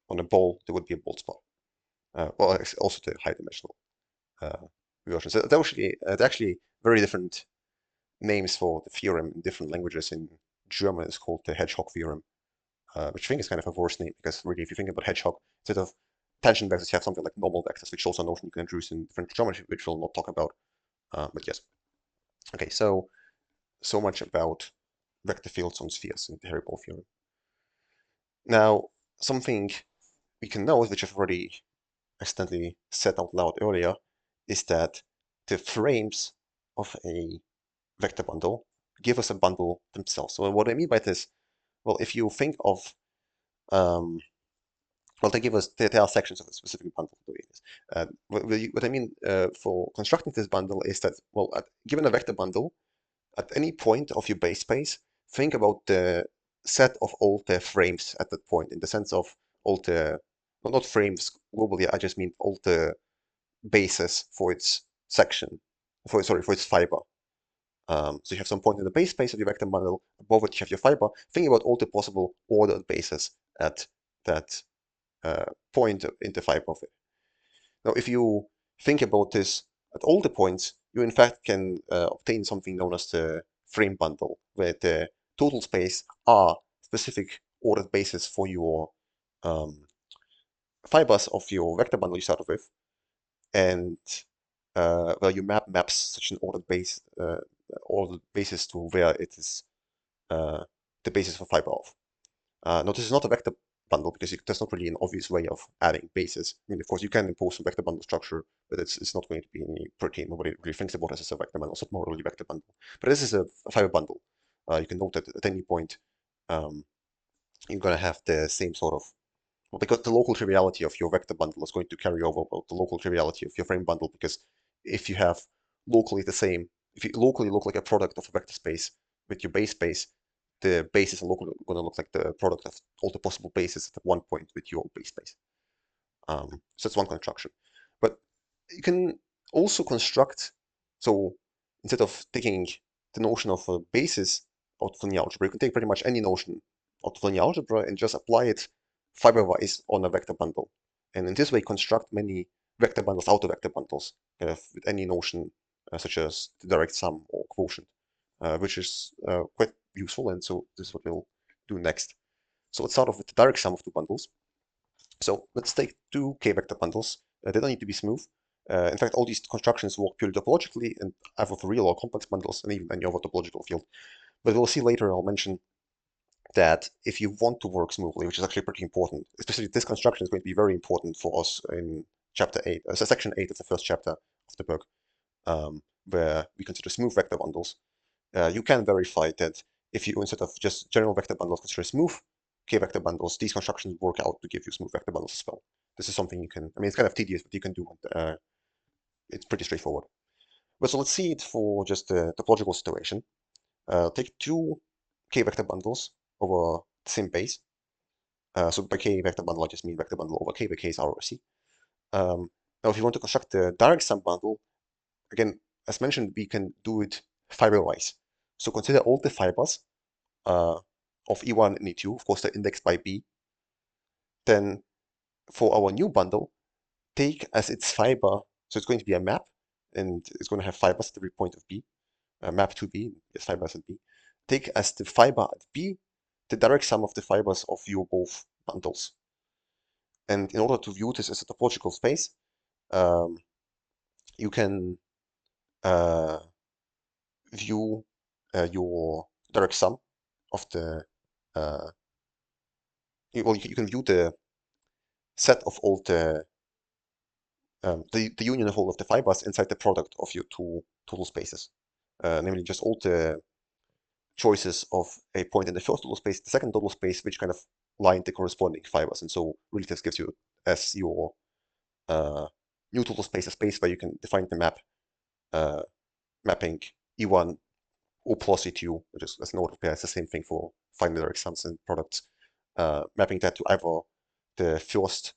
on a ball, there would be a bald spot. Well, also the high-dimensional version. So there are actually very different names for the theorem in different languages. In German, it's called the hedgehog theorem, which I think is kind of a worse name because really, if you think about hedgehog, instead of tangent vectors, you have something like normal vectors, which is also a notion you can introduce in different geometry, which we'll not talk about. But yes. Okay, so much about vector fields on spheres in the Harry-Ball theorem. Now, something we can note, which I've already accidentally said out loud earlier, is that the frames of a vector bundle give us a bundle themselves. So what I mean by this, well, if you think of, well, they give us, there are sections of a specific bundle the way it is. What I mean for constructing this bundle is that, well, given a vector bundle, at any point of your base space, think about the set of all the frames at that point in the sense of all the, well, not frames globally, I just mean all the bases for its section, for its fiber. So you have some point in the base space of your vector bundle, above it you have your fiber. Think about all the possible ordered bases at that point in the fiber of it. Now, if you think about this at all the points, you in fact can obtain something known as the frame bundle, where the total space are specific ordered bases for your um, fibers of your vector bundle you start with, and where you maps such an ordered basis to where it is the basis for fiber of. Now, this is not a vector bundle because that's not really an obvious way of adding bases. I mean, of course, you can impose some vector bundle structure, but it's not going to be any protein. Nobody really thinks about it as a vector bundle. It's not more really vector bundle. But this is a fiber bundle. You can note that at any point, um, you're going to have the same sort of, well, because the local triviality of your vector bundle is going to carry over the local triviality of your frame bundle, because if you have locally the same, if you locally look like a product of a vector space with your base space, the bases are locally going to look like the product of all the possible bases at one point with your base space. So that's one construction. But you can also construct, so instead of taking the notion of a basis out of linear algebra, you can take pretty much any notion out of linear algebra and just apply it fiber-wise on a vector bundle. And in this way, construct many vector bundles out of vector bundles with any notion such as the direct sum or quotient, which is quite useful. And so this is what we'll do next. So let's start off with the direct sum of two bundles. So let's take two k-vector bundles. They don't need to be smooth. In fact, all these constructions work purely topologically and either for real or complex bundles, and even any other topological field. But we'll see later, I'll mention that if you want to work smoothly, which is actually pretty important, especially this construction is going to be very important for us in chapter 8, so section 8 of the first chapter of the book, where we consider smooth vector bundles. You can verify that if you, instead of just general vector bundles, consider smooth k-vector bundles, these constructions work out to give you smooth vector bundles as well. This is something you can, I mean, it's kind of tedious, but you can do it. It's pretty straightforward. But so let's see it for just the topological situation. Take two k-vector bundles over the same base. So by k-vector bundle, I just mean vector bundle over k, where k is ROC. Now, if you want to construct the direct sum bundle, again, as mentioned, we can do it fiber-wise. So consider all the fibers of E1 and E2, of course, they're indexed by B. Then for our new bundle, take as its fiber, so it's going to be a map, and it's going to have fibers at every point of B, map to B, yes, fibers at B. Take as the fiber at B the direct sum of the fibers of your both bundles. And in order to view this as a topological space, um, you can uh, view your direct sum of the uh, you can view the set of all the union of all of the fibers inside the product of your two total spaces, namely just all the choices of a point in the first total space, the second total space, which kind of line the corresponding fibers. And so really this gives you as your uh, new total space a space where you can define the map mapping E1 O plus E2, which is as an order pair, it's the same thing for finding direct sums and products, mapping that to either the first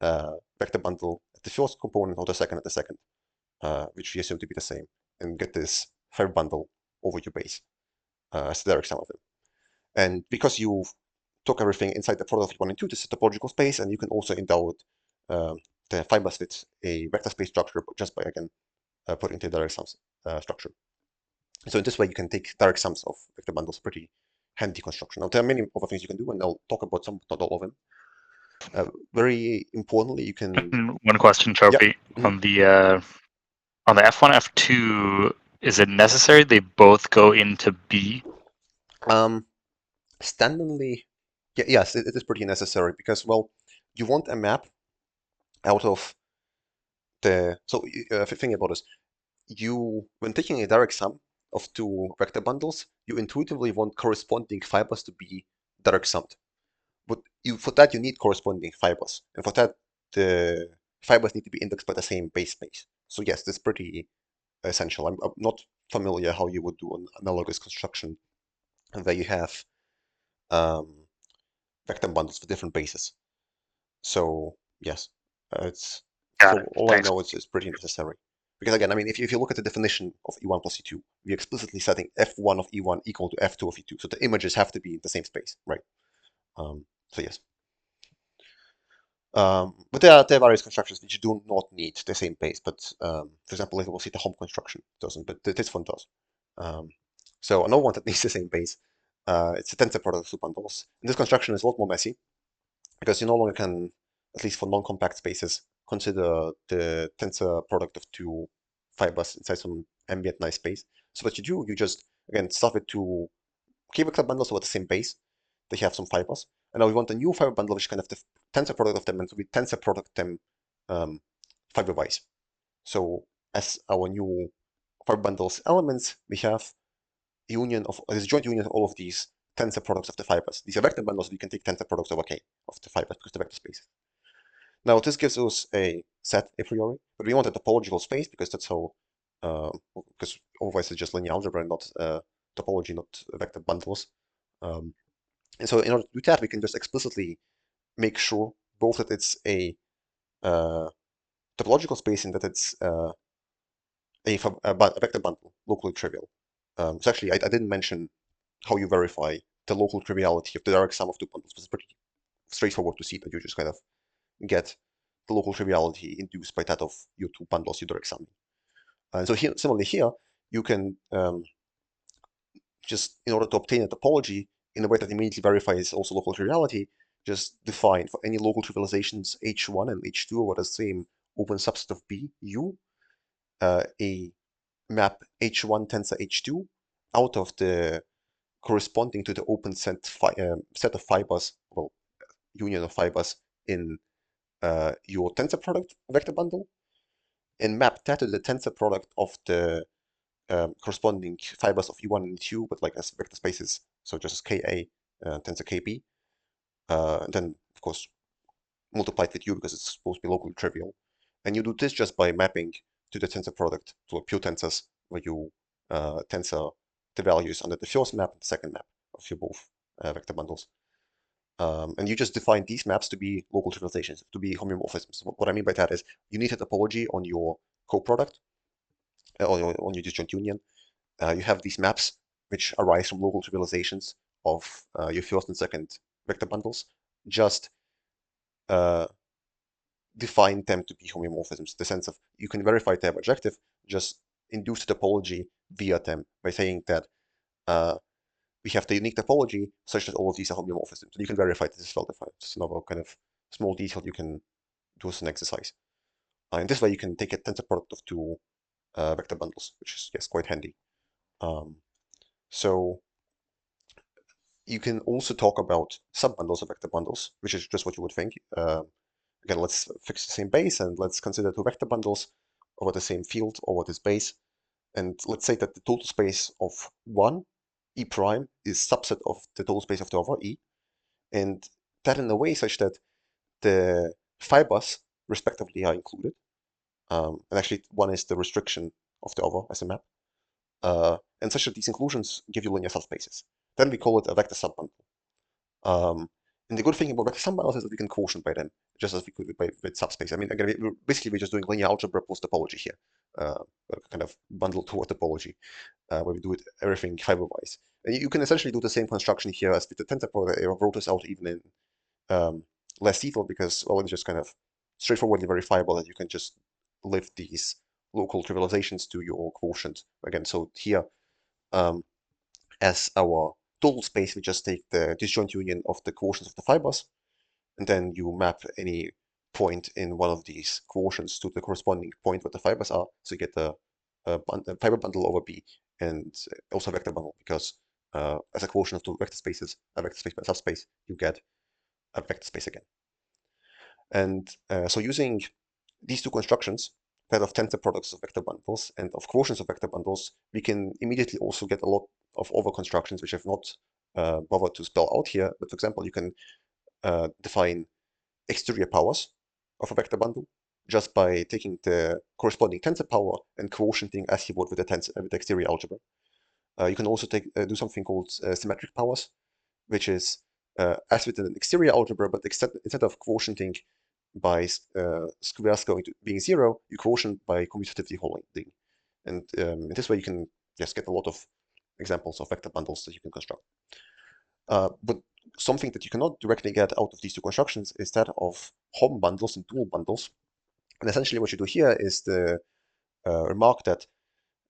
vector bundle at the first component or the second at the second, which we assume to be the same, and get this fiber bundle over your base as the direct sum of them. And because you took everything inside the product of E1 and 2, this is a topological space, and you can also endow the fibers with a vector space structure just by, again, putting the direct sums structure. So in this way, you can take direct sums of vector bundles. Pretty handy construction. Now, there are many other things you can do, and I'll talk about some, but not all of them. Very importantly, you can, One question, yeah. Trophy, Mhm. on the F1, F2, is it necessary they both go into B? Standardly, yes, it is pretty necessary because, well, you want a map out of the, so think about this. When taking a direct sum of two vector bundles, you intuitively want corresponding fibers to be direct summed. But for that, you need corresponding fibers. And for that, the fibers need to be indexed by the same base space. So yes, this is pretty essential. I'm not familiar how you would do an analogous construction where you have um, vector bundles for different bases. So yes, it's Got for it. all I Thanks. know, it's pretty necessary. Because again, I mean, if you look at the definition of E1 plus E2, we're explicitly setting F1 of E1 equal to F2 of E2. So the images have to be in the same space, right? So yes. But there are various constructions which do not need the same base. But for example, later we'll see the home construction doesn't, but this one does. Um, so another one that needs the same base, it's a tensor product of two bundles. And this construction is a lot more messy because you no longer can, at least for non-compact spaces, consider the tensor product of two fibers inside some ambient nice space. So what you do, you just, again, stuff it to cable club bundles with the same base. They have some fibers. And now we want a new fiber bundle, which kind of the tensor product of them, and so we tensor product them um, fiber-wise. So as our new fiber bundles elements, we have union of this joint union of all of these tensor products of the fibers. These are vector bundles, we can take tensor products over K of the fibers because the vector space. Now this gives us a set a priori, but we want a topological space because that's how, because otherwise it's just linear algebra and not topology, not vector bundles. Um, and so in order to do that, we can just explicitly make sure both that it's a uh, topological space and that it's a vector bundle, locally trivial. So actually, I didn't mention how you verify the local triviality of the direct sum of two bundles. It's pretty straightforward to see that you just kind of get the local triviality induced by that of your two bundles you direct sum. And so here, similarly here, you can just, in order to obtain a topology in a way that immediately verifies also local triviality, just define for any local trivializations H1 and H2 over the same open subset of B, U, a map H1 tensor H2 out of the corresponding to the open set of fibers, well, union of fibers in your tensor product vector bundle, and map that to the tensor product of the corresponding fibers of E1 and E2, but like as vector spaces, so just as Ka tensor Kb, and then of course multiplied with U because it's supposed to be locally trivial. And you do this just by mapping to the tensor product to a pure tensors, where you tensor the values under the first map and the second map of your both vector bundles. And you just define these maps to be local trivializations, to be homeomorphisms. What I mean by that is you need a topology on your coproduct, on your disjoint union. You have these maps which arise from local trivializations of your first and second vector bundles. Just uh, define them to be homeomorphisms, the sense of you can verify they have adjective, just induce the topology via them by saying that we have the unique topology such that all of these are homeomorphisms. And you can verify this is well defined. It's another kind of small detail you can do as an exercise. And this way you can take a tensor product of two vector bundles, which is, yes, quite handy. Um, so you can also talk about subbundles of vector bundles, which is just what you would think. Again, let's fix the same base and let's consider two vector bundles over the same field over this base. And let's say that the total space of one, E prime, is subset of the total space of the other, E. And that in a way such that the fibers respectively are included. And actually one is the restriction of the other as a map. And such that these inclusions give you linear subspaces. Then we call it a vector subbundle. And the good thing about vector subbundles is that we can quotient by them, just as we could with subspace. I mean, again, basically we're just doing linear algebra plus topology here, kind of bundle toward topology, where we do it everything fiber-wise. And you can essentially do the same construction here as with the tensor product. I wrote this out even in less detail because, well, it's just kind of straightforwardly verifiable that you can just lift these local trivializations to your quotient. Again, so here, as our total space, we just take the disjoint union of the quotients of the fibers, and then you map any point in one of these quotients to the corresponding point where the fibers are. So you get a fiber bundle over B and also a vector bundle, because as a quotient of two vector spaces, a vector space by subspace, you get a vector space again. And so using these two constructions, that of tensor products of vector bundles and of quotients of vector bundles, we can immediately also get a lot of other constructions which I've not bothered to spell out here. But for example, you can define exterior powers of a vector bundle just by taking the corresponding tensor power and quotienting as you would with the exterior algebra. You can also do something called symmetric powers, which is as with an exterior algebra, but instead of quotienting by squares going to being zero, you quotient by commutatively holding. And in this way, you can just get a lot of examples of vector bundles that you can construct. But something that you cannot directly get out of these two constructions is that of Hom bundles and dual bundles. And essentially what you do here is the remark that,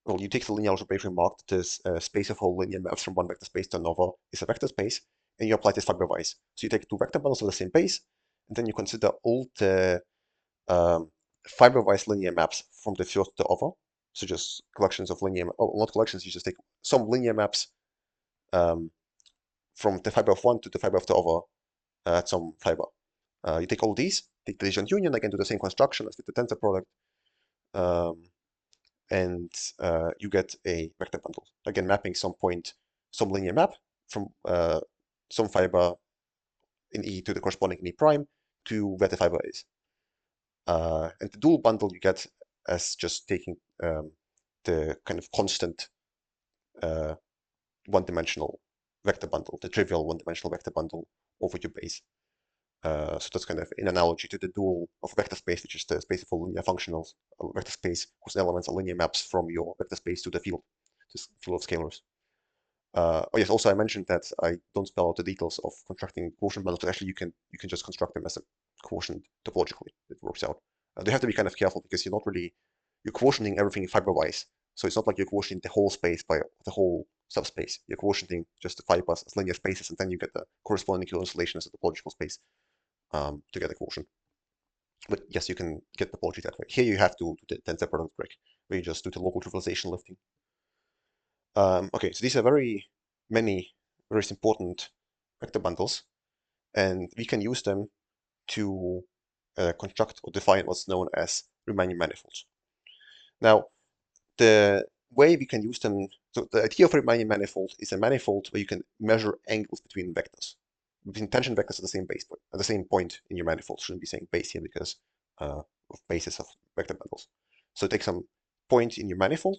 well, you take the linear algebraic remark that this space of whole linear maps from one vector space to another is a vector space, and you apply this fiber-wise. So you take two vector bundles of the same base, and then you consider all the fiber-wise linear maps from the first to the other. So just collections of linear, oh, not collections, you just take some linear maps from the fiber of one to the fiber of the other at some fiber. You take all these, take the disjoint union, again do the same construction as with the tensor product, and you get a vector bundle. Again, mapping some point, some linear map from some fiber in E to the corresponding in E prime to where the fiber is. And the dual bundle you get as just taking the kind of constant one-dimensional vector bundle, the trivial one-dimensional vector bundle over your base. So that's kind of an analogy to the dual of vector space, which is the space of all linear functionals, a vector space whose elements are linear maps from your vector space to the field of scalars. Oh yes, also I mentioned that I don't spell out the details of constructing quotient bundles, but actually you can just construct them as a quotient topologically. It works out. They have to be kind of careful because you're quotienting everything fiber-wise. So it's not like you're quotienting the whole space by the whole subspace. You're quotienting just the fibers as linear spaces, and then you get the corresponding installation as a topological space to get a quotient. But yes, you can get topology that way. Here you have to do the tensor product trick, where you just do the local trivialization lifting. Okay, so these are very important vector bundles, and we can use them to construct or define what's known as Riemannian manifolds. Now, the way we can use them, so the idea of a Riemannian manifold is a manifold where you can measure angles between vectors, between tangent vectors at the same base point, at the same point in your manifold. Shouldn't be saying base here because of bases of vector bundles. So take some point in your manifold.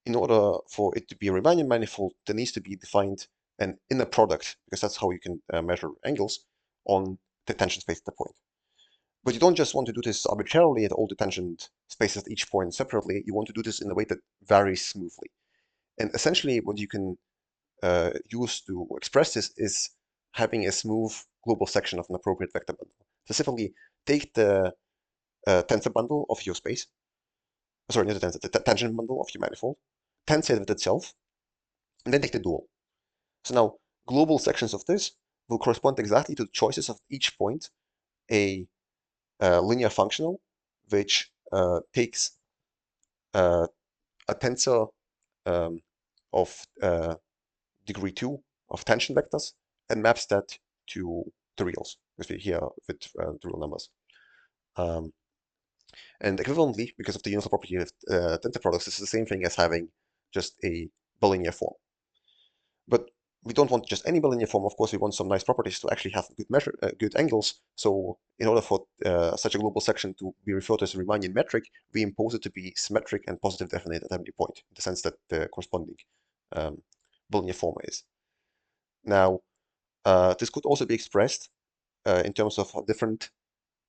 In order for it to be a Riemannian manifold, there needs to be defined an inner product, because that's how you can measure angles on the tangent space at the point. But you don't just want to do this arbitrarily at all the tangent spaces at each point separately. You want to do this in a way that varies smoothly. And essentially what you can use to express this is having a smooth global section of an appropriate vector bundle. Specifically, take the tensor bundle of your space, sorry, not the tangent bundle of your manifold, tensor it with itself, and then take the dual. So now global sections of this will correspond exactly to the choices of each point, a linear functional, which takes uh, a tensor um, of degree 2 of tension vectors and maps that to the reals, because we're here with the real numbers. Um, and equivalently, because of the universal property of tensor products, this is the same thing as having just a bilinear form. But we don't want just any bilinear form. Of course, we want some nice properties to actually have good angles. So in order for such a global section to be referred to as a Riemannian metric, we impose it to be symmetric and positive definite at every point, in the sense that the corresponding um, bilinear form is. Now, this could also be expressed in terms of a different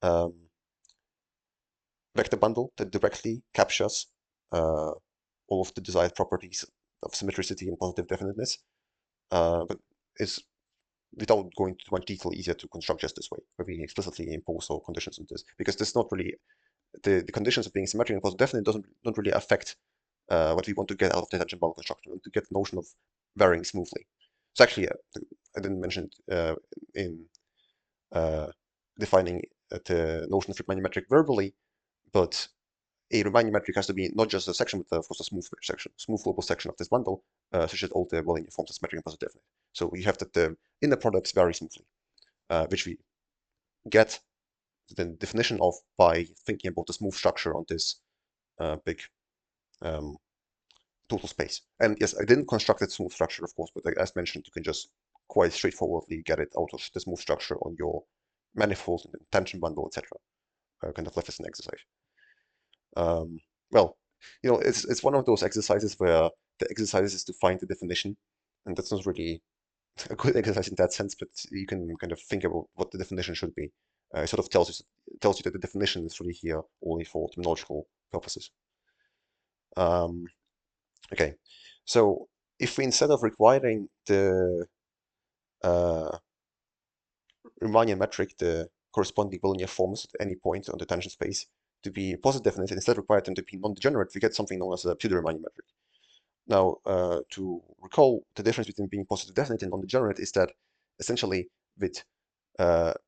um, vector bundle that directly captures all of the desired properties of symmetricity and positive definiteness, but is, without going into too much detail, easier to construct just this way, where we explicitly impose our conditions on this, because this not really the conditions of being symmetric and positive definite don't really affect what we want to get out of the tangent bundle construction. We want to get the notion of varying smoothly. So actually, I didn't mention it in uh, defining the notion of Riemannian metric verbally, but a Riemannian metric has to be not just a section, but of course a smooth section, smooth global section of this bundle, such that all the well-linear forms are symmetric and positive definite. So we have that the inner products vary smoothly, which we get the definition of by thinking about the smooth structure on this big um, total space. And yes, I didn't construct that smooth structure, of course, but as mentioned, you can just quite straightforwardly get it out of the smooth structure on your manifold and tension bundle, etc. Kind of left as an exercise. Um, well, it's one of those exercises where the exercise is to find the definition, and that's not really a good exercise in that sense, but you can kind of think about what the definition should be. It sort of tells you that the definition is really here only for terminological purposes. Um, okay, so if we, instead of requiring the uh, Riemannian metric, the corresponding bilinear forms at any point on the tangent space, to be positive definite, and instead require them to be non-degenerate, we get something known as a pseudo-Riemannian metric. Now, to recall, the difference between being positive definite and non-degenerate is that essentially with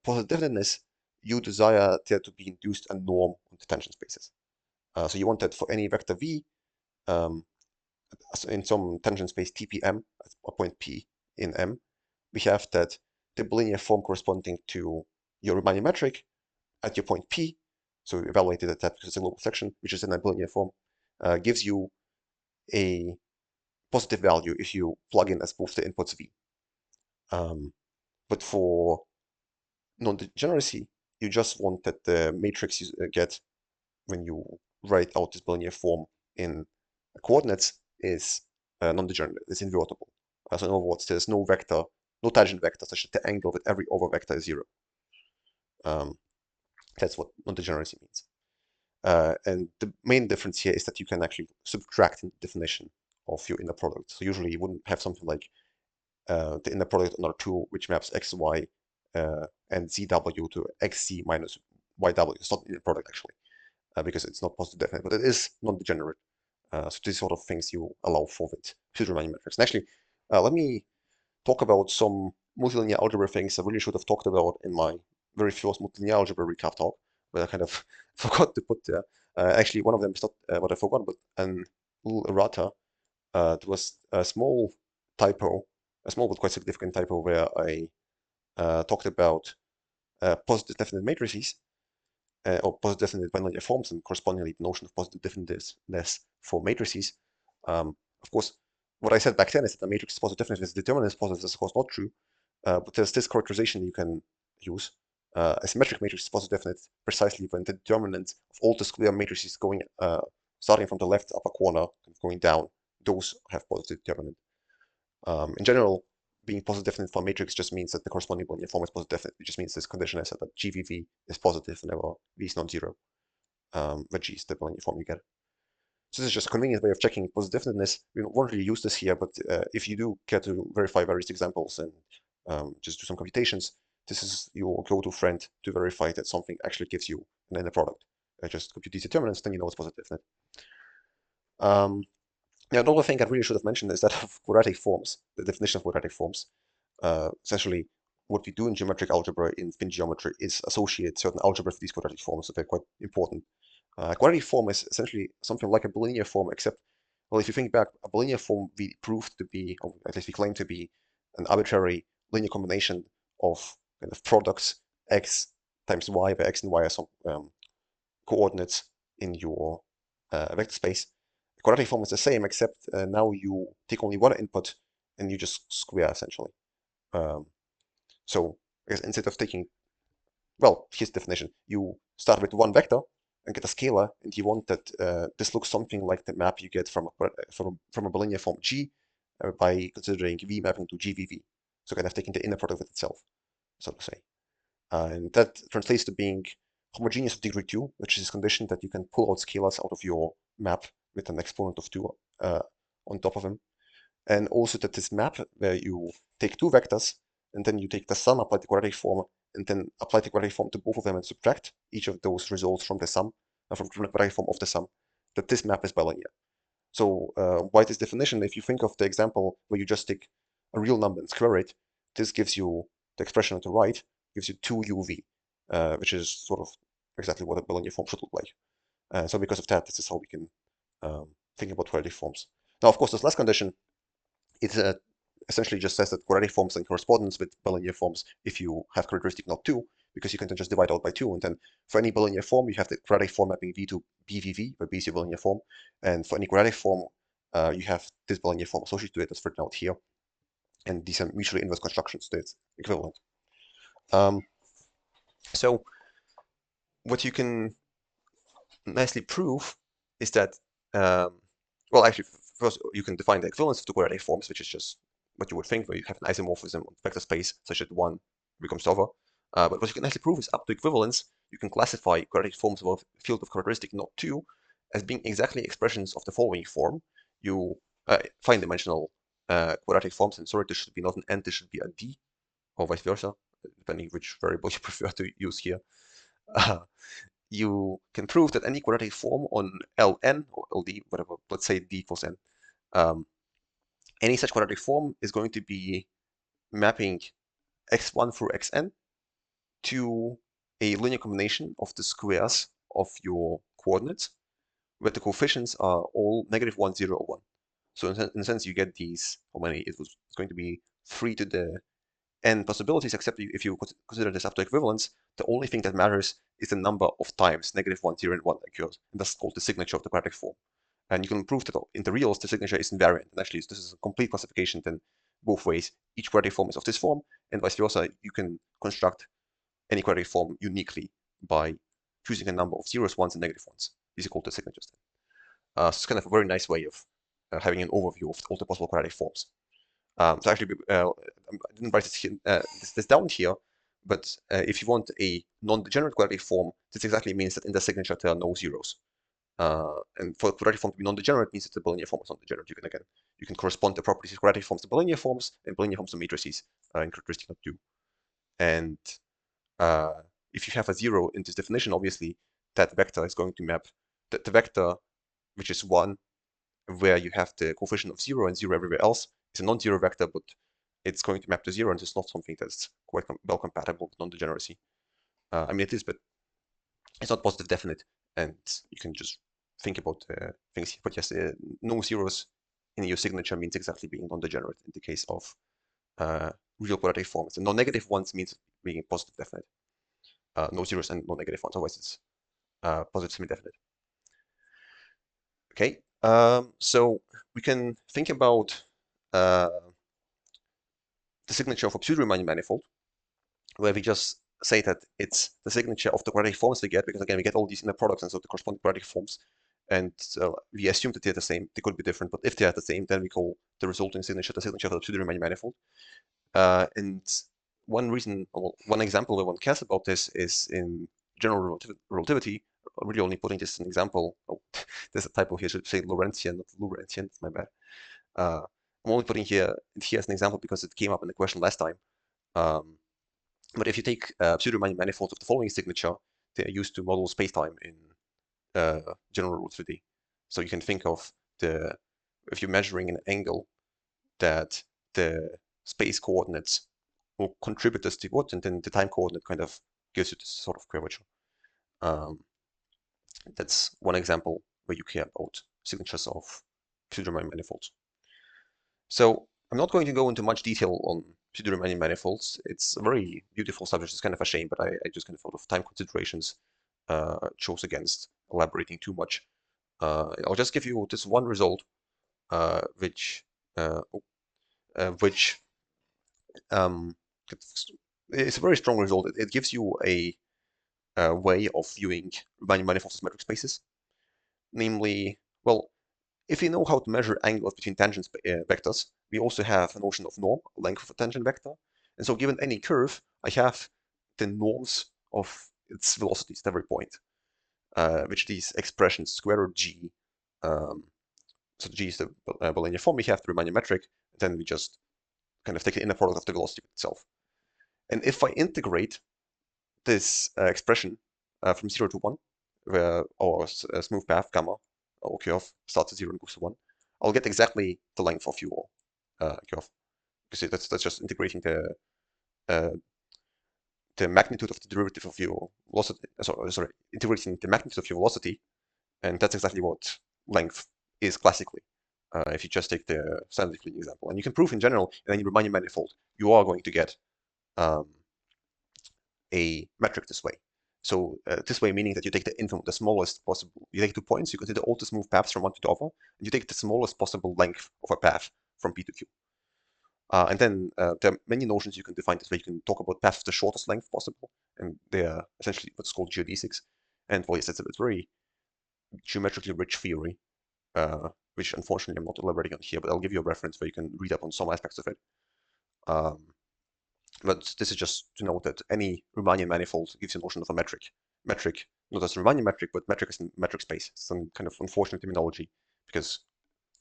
positive definiteness, you desire there to be induced a norm on the tangent spaces. So you want that for any vector v um, in some tangent space TPM, at a point P in M, we have that the bilinear form corresponding to your Riemannian metric at your point P, so we evaluated at that because it's a global section, which is in a bilinear form, gives you a positive value if you plug in as both the inputs V. But for non-degeneracy, you just want that the matrix you get when you write out this bilinear form in coordinates is non-degenerate, it's invertible. So in other words, there's no vector, no tangent vector such that the angle with every over vector is zero. Um, that's what non-degeneracy means. And the main difference here is that you can actually subtract in the definition of your inner product. So usually you wouldn't have something like the inner product on R2, which maps xy and zw to xc minus yw. It's not inner product actually, because it's not positive definite, but it is non-degenerate. So these sort of things you allow for with pseudo-Riemannian metrics. And actually, let me talk about some multilinear algebra things I really should have talked about in my very first multilinear algebra recap talk, but I kind of forgot to put there. Actually, one of them is not what I forgot, but an little errata. There was a small typo, a small but quite significant typo, where I talked about positive definite matrices, or positive definite binary forms, and correspondingly the notion of positive definiteness for matrices. Of course, what I said back then is that the matrix is positive definite is determinant is positive. That's of course not true, but there's this characterization you can use. A symmetric matrix is positive definite precisely when the determinant of all the square matrices going starting from the left upper corner and going down, those have positive determinant. In general, being positive definite for a matrix just means that the corresponding bilinear form is positive definite. It just means this condition is that GVV is positive whenever V is non-zero, where G is the bilinear form you get. So this is just a convenient way of checking positive definiteness. We won't really use this here, but if you do care to verify various examples and just do some computations, this is your go-to friend to verify that something actually gives you an inner product. Just compute these determinants, then you know it's positive definite. Now, another thing I really should have mentioned is that of quadratic forms, the definition of quadratic forms. Essentially, what we do in geometric algebra in thin geometry is associate certain algebra for these quadratic forms, so they're quite important. A quadratic form is essentially something like a bilinear form, except, well, if you think back, a bilinear form we proved to be, or at least we claim to be, an arbitrary linear combination of kind of products x times y, where x and y are some coordinates in your vector space. The quadratic form is the same, except now you take only one input and you just square essentially. Um, so I guess instead of taking, well, here's the definition. You start with one vector and get a scalar, and you want that this looks something like the map you get from a bilinear form G by considering V mapping to GVV. So kind of taking the inner product with itself, so to say. And that translates to being homogeneous of degree 2, which is this condition that you can pull out scalars out of your map with an exponent of 2 on top of them. And also that this map where you take two vectors and then you take the sum, apply the quadratic form, and then apply the quadratic form to both of them and subtract each of those results from the sum, from the quadratic form of the sum, that this map is bilinear. So by this definition, if you think of the example where you just take a real number and square it, this gives you the expression on the right, gives you 2uv, which is sort of exactly what a bilinear form should look like. So because of that, this is how we can think about quadratic forms. Now, of course, this last condition, it essentially just says that quadratic forms are in correspondence with bilinear forms if you have characteristic not 2, because you can then just divide out by 2, and then for any bilinear form, you have the quadratic form mapping V to BVV, where B is your bilinear form, and for any quadratic form, you have this bilinear form associated to it as written out here, and these are mutually inverse constructions, so it's equivalent. Um, so what you can nicely prove is that, well, actually, first you can define the equivalence of the quadratic forms, which is just what you would think, where you have an isomorphism of vector space such that one becomes the other. But what you can actually prove is up to equivalence, you can classify quadratic forms of a field of characteristic not 2 as being exactly expressions of the following form. You find dimensional quadratic forms, and sorry, this should be not an n, this should be a d, or vice versa, depending which variable you prefer to use here. You can prove that any quadratic form on Ln or Ld, whatever, let's say d equals n, any such quadratic form is going to be mapping x1 through xn to a linear combination of the squares of your coordinates, where the coefficients are all -1, 0, or 1. So in a sense, you get these, how many? It's going to be 3 to the n possibilities, except if you consider this up to equivalence, the only thing that matters is the number of times -1, 0, and 1 occurs. And that's called the signature of the quadratic form. And you can prove that in the reals, the signature is invariant. And actually, this is a complete classification then both ways. Each quadratic form is of this form, and vice versa. You can construct any quadratic form uniquely by choosing a number of zeros, ones, and negative ones. These are called the signatures then. So it's kind of a very nice way of having an overview of all the possible quadratic forms. So actually, I didn't write this down here, but if you want a non-degenerate quadratic form, this exactly means that in the signature there are no zeros. And for the quadratic form to be non-degenerate means that the bilinear form is non-degenerate. You can correspond the properties of quadratic forms to bilinear forms and bilinear forms to matrices in characteristic not 2. And if you have a 0 in this definition, obviously that vector is going to map the vector, which is 1, where you have the coefficient of 0 and 0 everywhere else. It's a non-zero vector, but it's going to map to 0, and it's not something that's quite well compatible with non-degeneracy. I mean, it is, but it's not positive definite, and you can just think about things here. But yes, no zeros in your signature means exactly being non-degenerate in the case of real quadratic forms. And non-negative ones means being positive definite. No zeros and no negative ones, otherwise it's positive semi-definite. Okay, so we can think about the signature of a pseudo-Riemann manifold, where we just say that it's the signature of the quadratic forms we get, because again, we get all these inner products, and so the corresponding quadratic forms, and we assume that they're the same. They could be different, but if they are the same, then we call the resulting signature the signature of the pseudo-Riemann manifold. And one reason, or one example where one cares about this is in general relativity. I'm really only putting this as an example. Oh, there's a typo here. Should say Lorentzian, not Lorentzian. It's my bad. I'm only putting here as an example because it came up in the question last time. But if you take pseudo-Riemann manifolds of the following signature, they are used to model spacetime in general relativity. So you can think of the if you're measuring an angle, that the space coordinates will contribute this to what, and then the time coordinate kind of gives you this sort of curvature. Um, that's one example where you care about signatures of pseudo-Riemann manifolds. So I'm not going to go into much detail on pseudo-Riemann manifolds. It's a very beautiful subject. It's kind of a shame, but I just kind of out of time considerations chose against elaborating too much. I'll just give you this one result, which which um, it's a very strong result. It gives you a way of viewing Riemann manifolds as metric spaces. Namely, well, if you know how to measure angles between tangent vectors, we also have a notion of norm, length of a tangent vector. And so given any curve, I have the norms of its velocities at every point, which these expressions, square root g, so g is the Boolean form, we have the Riemann metric, then we just kind of take the inner product of the velocity itself. And if I integrate this expression from 0 to 1, where our smooth path, gamma, or curve, starts at 0 and goes to 1, I'll get exactly the length of your curve. Because that's just integrating the magnitude of the derivative of your velocity. Sorry, integrating the magnitude of your velocity, and that's exactly what length is classically. If you just take the standard Euclidean example, and you can prove in general in any Riemann manifold, you are going to get a metric this way. So this way meaning that you take the infinite, the smallest possible, you take 2 points, you consider all the smooth paths from one to the other, and you take the smallest possible length of a path from P to Q. And then there are many notions you can define this way. You can talk about paths of the shortest length possible, and they are essentially what's called geodesics. And well, yes, it's a very geometrically rich theory, which unfortunately I'm not elaborating on here, but I'll give you a reference where you can read up on some aspects of it. But this is just to note that any Riemannian manifold gives you a notion of a metric. Metric, not as a Riemannian metric, but metric as in metric space. It's some kind of unfortunate terminology because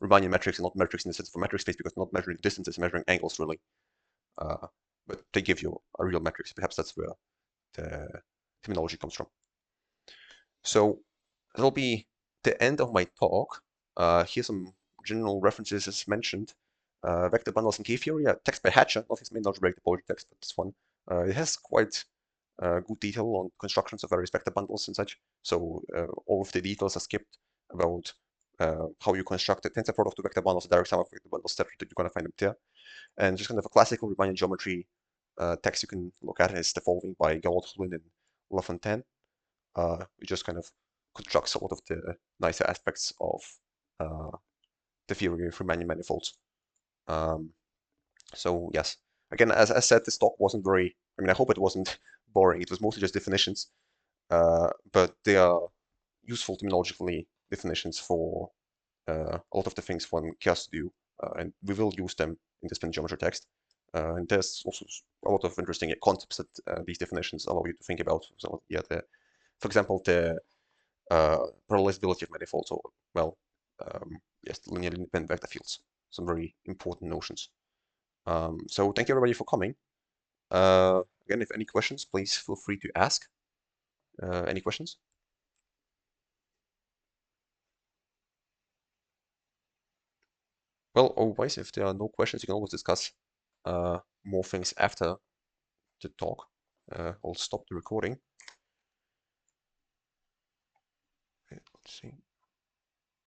Riemannian metrics are not metrics in the sense of a metric space because they're not measuring distances, measuring angles really. But they give you a real metric. Perhaps that's where the terminology comes from. So that'll be the end of my talk. Here's some general references as mentioned. Vector bundles and K-theory, a text by Hatcher, not his main algebraic topology text, but this one. It has quite good detail on constructions of various vector bundles and such. So all of the details are skipped about how you construct the tensor product of vector bundles, the direct sum of vector bundles, etc. You're going to find them there. And just kind of a classical Riemannian geometry text you can look at is the following by Galois-Hulin and Lafontaine. We just kind of construct some of the nicer aspects of the theory of Riemannian manifolds. So yes, again, as I said, this talk wasn't very, I mean, I hope it wasn't boring. It was mostly just definitions, but they are useful terminologically definitions for a lot of the things one cares to do, and we will use them in the spin geometry text. And there's also a lot of interesting concepts that these definitions allow you to think about. So yeah, for example, the parallelizability of manifolds, or well, yes, the linearly independent vector fields. Some very important notions. So thank you everybody for coming. Again, if any questions, please feel free to ask. Any questions? Well, otherwise, if there are no questions, you can always discuss more things after the talk. I'll stop the recording. Okay, let's see.